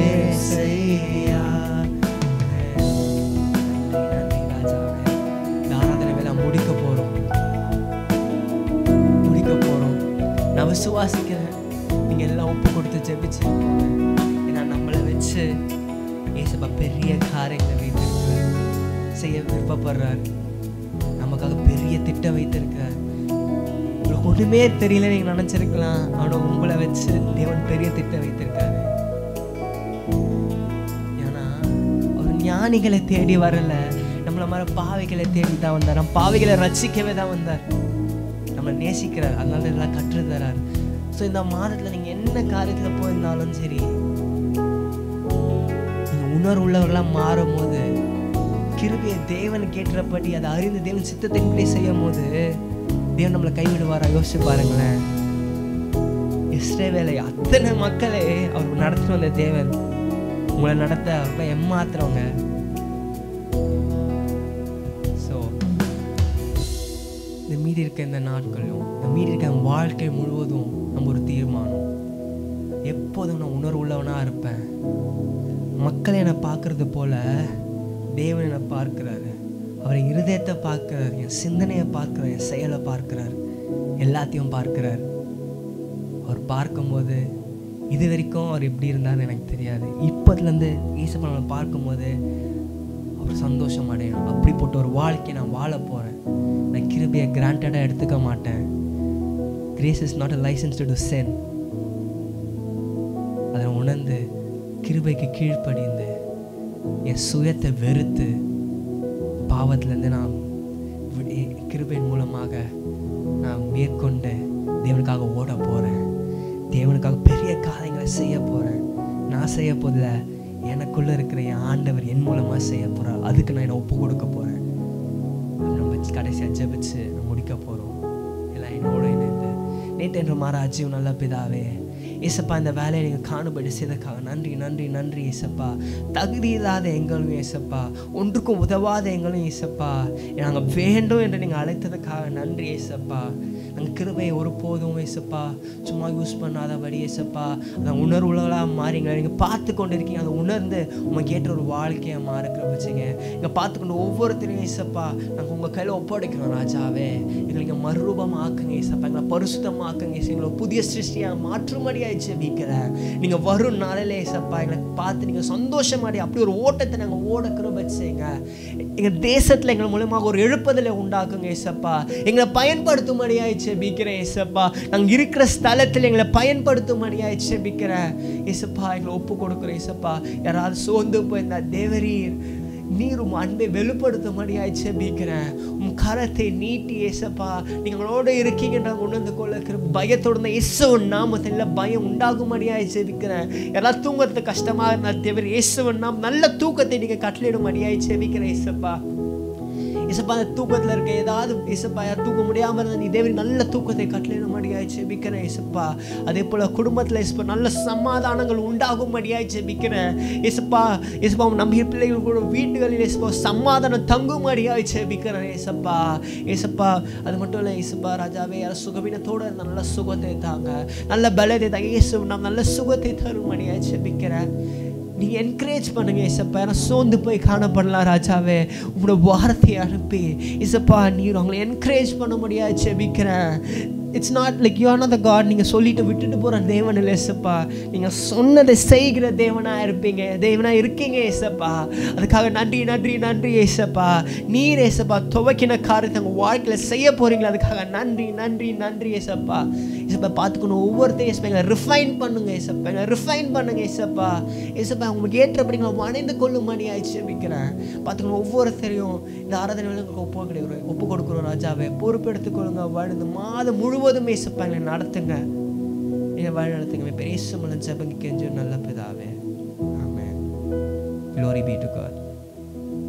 ஏசையா. நன்றி ராஜாவே. இந்த ஆராதனை வேலை முடிக்க போறோம். நான் விசுவாசிக்கிறேன் நீங்க எல்லாம் ஒப்பு கொடுத்து ஜெபிச்சு. ஏன்னா நம்மளை வச்சு ஏசப்பா பெரிய காரியங்களை வைத்திருக்கிறார், செய்ய விருப்பப்படுறார். நமக்காக பெரிய திட்டம் வைத்திருக்கிறார். உங்களுக்கு ஒண்ணுமே தெரியல நீங்க நினைச்சிருக்கலாம், ஆனா உங்களை வச்சு தேவன் பெரிய திட்டம் வைத்திருக்காரு. ஏன்னா ஒரு ஞானிகளை தேடி வரல, நம்மள மாதிரி பாவிகளை தேடி தான் வந்தார். நம்ம பாவிகளை ரட்சிக்கவே தான் வந்தார். நம்மளை நேசிக்கிறார், அதனால எல்லாம் கற்று தரார். ஸோ இந்த மாதத்துல நீங்க என்ன காரியத்துல போயிருந்தாலும் சரி, உணர்வு உள்ளவர்களாக மாறும் போது, கிருபையை தேவன் கேட்டபடி அதை அறிந்து தேவன் சித்தத்தின்படி செய்யும் போது தேவன் நம்மளை கைவிடுவாரா? யோசிச்சு பாருங்களேன். இஸ்ரவேலை அத்தனை மக்களே அவர் நடத்திட்டு வந்த தேவன் உங்களை நடத்த ரொம்ப ஏமாத்துறவங்க. ஸோ இந்த மீதி இருக்க இந்த நாட்களையும், இந்த மீதி இருக்க வாழ்க்கை முழுவதும் நம்ம ஒரு தீர்மானம், எப்போதும் நான் உணர்வு உள்ளவனாக இருப்பேன். மக்கள் என்னை பார்க்கறது போல தேவன் என்னை பார்க்கிறாரு. அவர் இருதயத்தை பார்க்கிறார், என் சிந்தனையை பார்க்கிறார், என் செயலை பார்க்கிறார், எல்லாத்தையும் பார்க்கிறார். அவர் பார்க்கும்போது இது வரைக்கும் அவர் எப்படி இருந்தார்னு எனக்கு தெரியாது. இப்போதுலேருந்து ஈசப்பா நம்மளை பார்க்கும்போது அவர் சந்தோஷம் அடையணும். அப்படிப்பட்ட ஒரு வாழ்க்கையை நான் வாழ போகிறேன். நான் கிருபையை கிராண்டடாக எடுத்துக்க மாட்டேன். Grace is not a licence to to sin. அதை உணர்ந்து கிருபைக்கு கீழ்ப்படிந்து என் சுயத்தை வெறுத்து பாவத்திலேருந்து நான் கிருபையின் மூலமாக நான் மேற்கொண்டு தேவனுக்காக ஓட போகிறேன். தேவனுக்காக பெரிய காரியங்களை செய்ய போகிறேன். நான் செய்ய போதில்லை, எனக்குள்ளே இருக்கிற என் ஆண்டவர் என் மூலமாக செய்ய போகிறார். அதுக்கு நான் என்னை ஒப்பு கொடுக்க போகிறேன். நம்ம கடைசியாக ஜெபிச்சு முடிக்க போகிறோம். எல்லாம் என்னோட இணைந்து நேற்று என்று மாறாஜியும் நல்ல பிதாவே, ஏசப்பா இந்த வேலையை நீங்கள் காணுபடி செய்ததுக்காக நன்றி நன்றி நன்றி ஏசப்பா. தகுதி இல்லாத எங்களும் ஏசப்பா, ஒன்றுக்கும் உதவாத எங்களும் ஏசப்பா, நாங்கள் வேண்டும் என்று நீங்கள் அழைத்ததுக்காக நன்றி ஏசப்பா. நாங்கள் கிருபையை ஒருபோதும் ஏசப்பா சும்மா யூஸ் பண்ணாதபடி ஏசப்பா அந்த உணர்வுகளாக மாறிங்க. நீங்கள் பார்த்து கொண்டு இருக்கீங்க, அதை உணர்ந்து உங்களுக்கு ஏற்ற ஒரு வாழ்க்கையை மாறுக்கிற வச்சுங்க. இங்கே பார்த்துக்கொண்டு ஒவ்வொருத்தரையும் ஏசப்பா நாங்கள் உங்கள் கையில் ஒப்படைக்கிறோம் ராஜாவே. எங்களுக்கு மறுரூபமாக ஆக்குங்க ஏசப்பா, எங்களை பரிசுத்தமாக்குங்க, எங்களை புதிய சிருஷ்டியாக மாற்றும்படியாக ஜெபிக்கிறேன். நீங்கள் வரும் நாளில் ஏசப்பா எங்களை பார்த்து நீங்கள் சந்தோஷமாடி அப்படி ஒரு ஓட்டத்தை நாங்கள் ஓடக்கிற வச்சுங்க. எங்கள் தேசத்தில் எங்கள் மூலமாக ஒரு எழுப்புதலை உண்டாக்குங்க ஏசப்பா. எங்களை பயன்படுத்தும்படியாக ஜெபிக்கிறேன் ஏசப்பா. நாங்கள் இருக்கிற ஸ்தலத்தில் எங்களை பயன்படுத்தும்படியாக ஜெபிக்கிறேன் ஏசப்பா. எங்களை ஒப்பு கொடுக்குறேன் ஏசப்பா. யாராவது சோர்ந்து போயிருந்தா தேவரீர் நீர் உம் அன்பை வெளிப்படுத்தும்படியாக ஜெபிக்கிறேன். உம் கரத்தை நீட்டி ஏசப்பா நீங்களோட இருக்கீங்கன்ற உணர்ந்து கொள்ள பயத்தோடு இயேசுவின் நாமத்தில் பயம் உண்டாகும்படியாக ஜெபிக்கிறேன். யாராவது தூங்குறது கஷ்டமாக இருந்தால் தேவர் இயேசுவின் நாமம் நல்ல தூக்கத்தை நீங்கள் கட்டளையிடும்படியாக ஜெபிக்கிறேன் ஏசப்பா. ஏசப்பா அந்த தூக்கத்தில் இருக்க ஏதாவது ஏசப்பா யார் தூக்க முடியாமல் இருந்தால் நீ தேவன் நல்ல தூக்கத்தை கட்டளையிடும்படியாக ஜெபிக்கிறேன் ஏசப்பா. அதே போல் குடும்பத்தில் ஏசப்பா நல்ல சமாதானங்கள் உண்டாகும்படியாக ஜெபிக்கிறேன் ஏசப்பா. ஏசப்பா நம்ம பிள்ளைகள் கூட வீட்டுகளில் ஏசப்பா சமாதானம் தங்கும்படியாக ஜெபிக்கிறேன் ஏசப்பா. ஏசப்பா அது மட்டும் இல்லை ஏசப்பா ராஜாவே, யாரும் சுகவீனத்தோடு இருந்தால் நல்ல சுகத்தை தாங்க, நல்ல பலத்தை தாங்க ஏசு. நாம் நல்ல சுகத்தை தரும்படியாக ஜெபிக்கிறேன். நீங்கள் என்கரேஜ் பண்ணுங்க ஏசப்பா. ஏன்னா சோர்ந்து போய் காணப்படலாம் ராஜாவே, உங்களோட வார்த்தையை அனுப்பி ஏசப்பா நீர் அவங்களை என்கரேஜ் பண்ண முடியாது ஜெபிக்கிறேன். It's not like you are not the God. நீங்கள் சொல்லிட்டு விட்டுட்டு போகிற தேவன் இல்லை ஏசப்பா. நீங்கள் சொன்னதை செய்கிற தேவனாக இருப்பீங்க, தேவனாக இருக்கீங்க ஏசப்பா. அதுக்காக நன்றி நன்றி நன்றி ஏசப்பா. நீர் ஏசப்பா துவக்கின காரியத்தை உங்கள் வாழ்க்கையில் செய்ய போகிறீங்களா, அதுக்காக நன்றி நன்றி நன்றி ஏசப்பா. ஏசப்பா பார்த்துக்கணும் ஒவ்வொருத்தையும் ஏசப்பா எங்களை ரிஃபைன் பண்ணுங்க ஏசப்பா, எங்களை ரிஃபைன் பண்ணுங்க ஏசப்பா. ஏசப்பா உங்களுக்கு ஏற்றபடி நான் அணைந்து கொள்ளும்படி ஆயிடுச்சுக்கிறேன். பார்த்துக்கணும் ஒவ்வொருத்தரையும் இந்த ஆராதனை ஒப்பு கொடுக்குறோம் ராஜாவே. பொறுப்பெடுத்துக்கொள்ளுங்க. வாழ்ந்து மாதம் முழுவதும் ஏசப்பா எங்களை நடத்துங்க, எங்களை வழி நடத்துங்க. பெரிய ஜெபம் கெஞ்சும் நல்ல பிதாவே.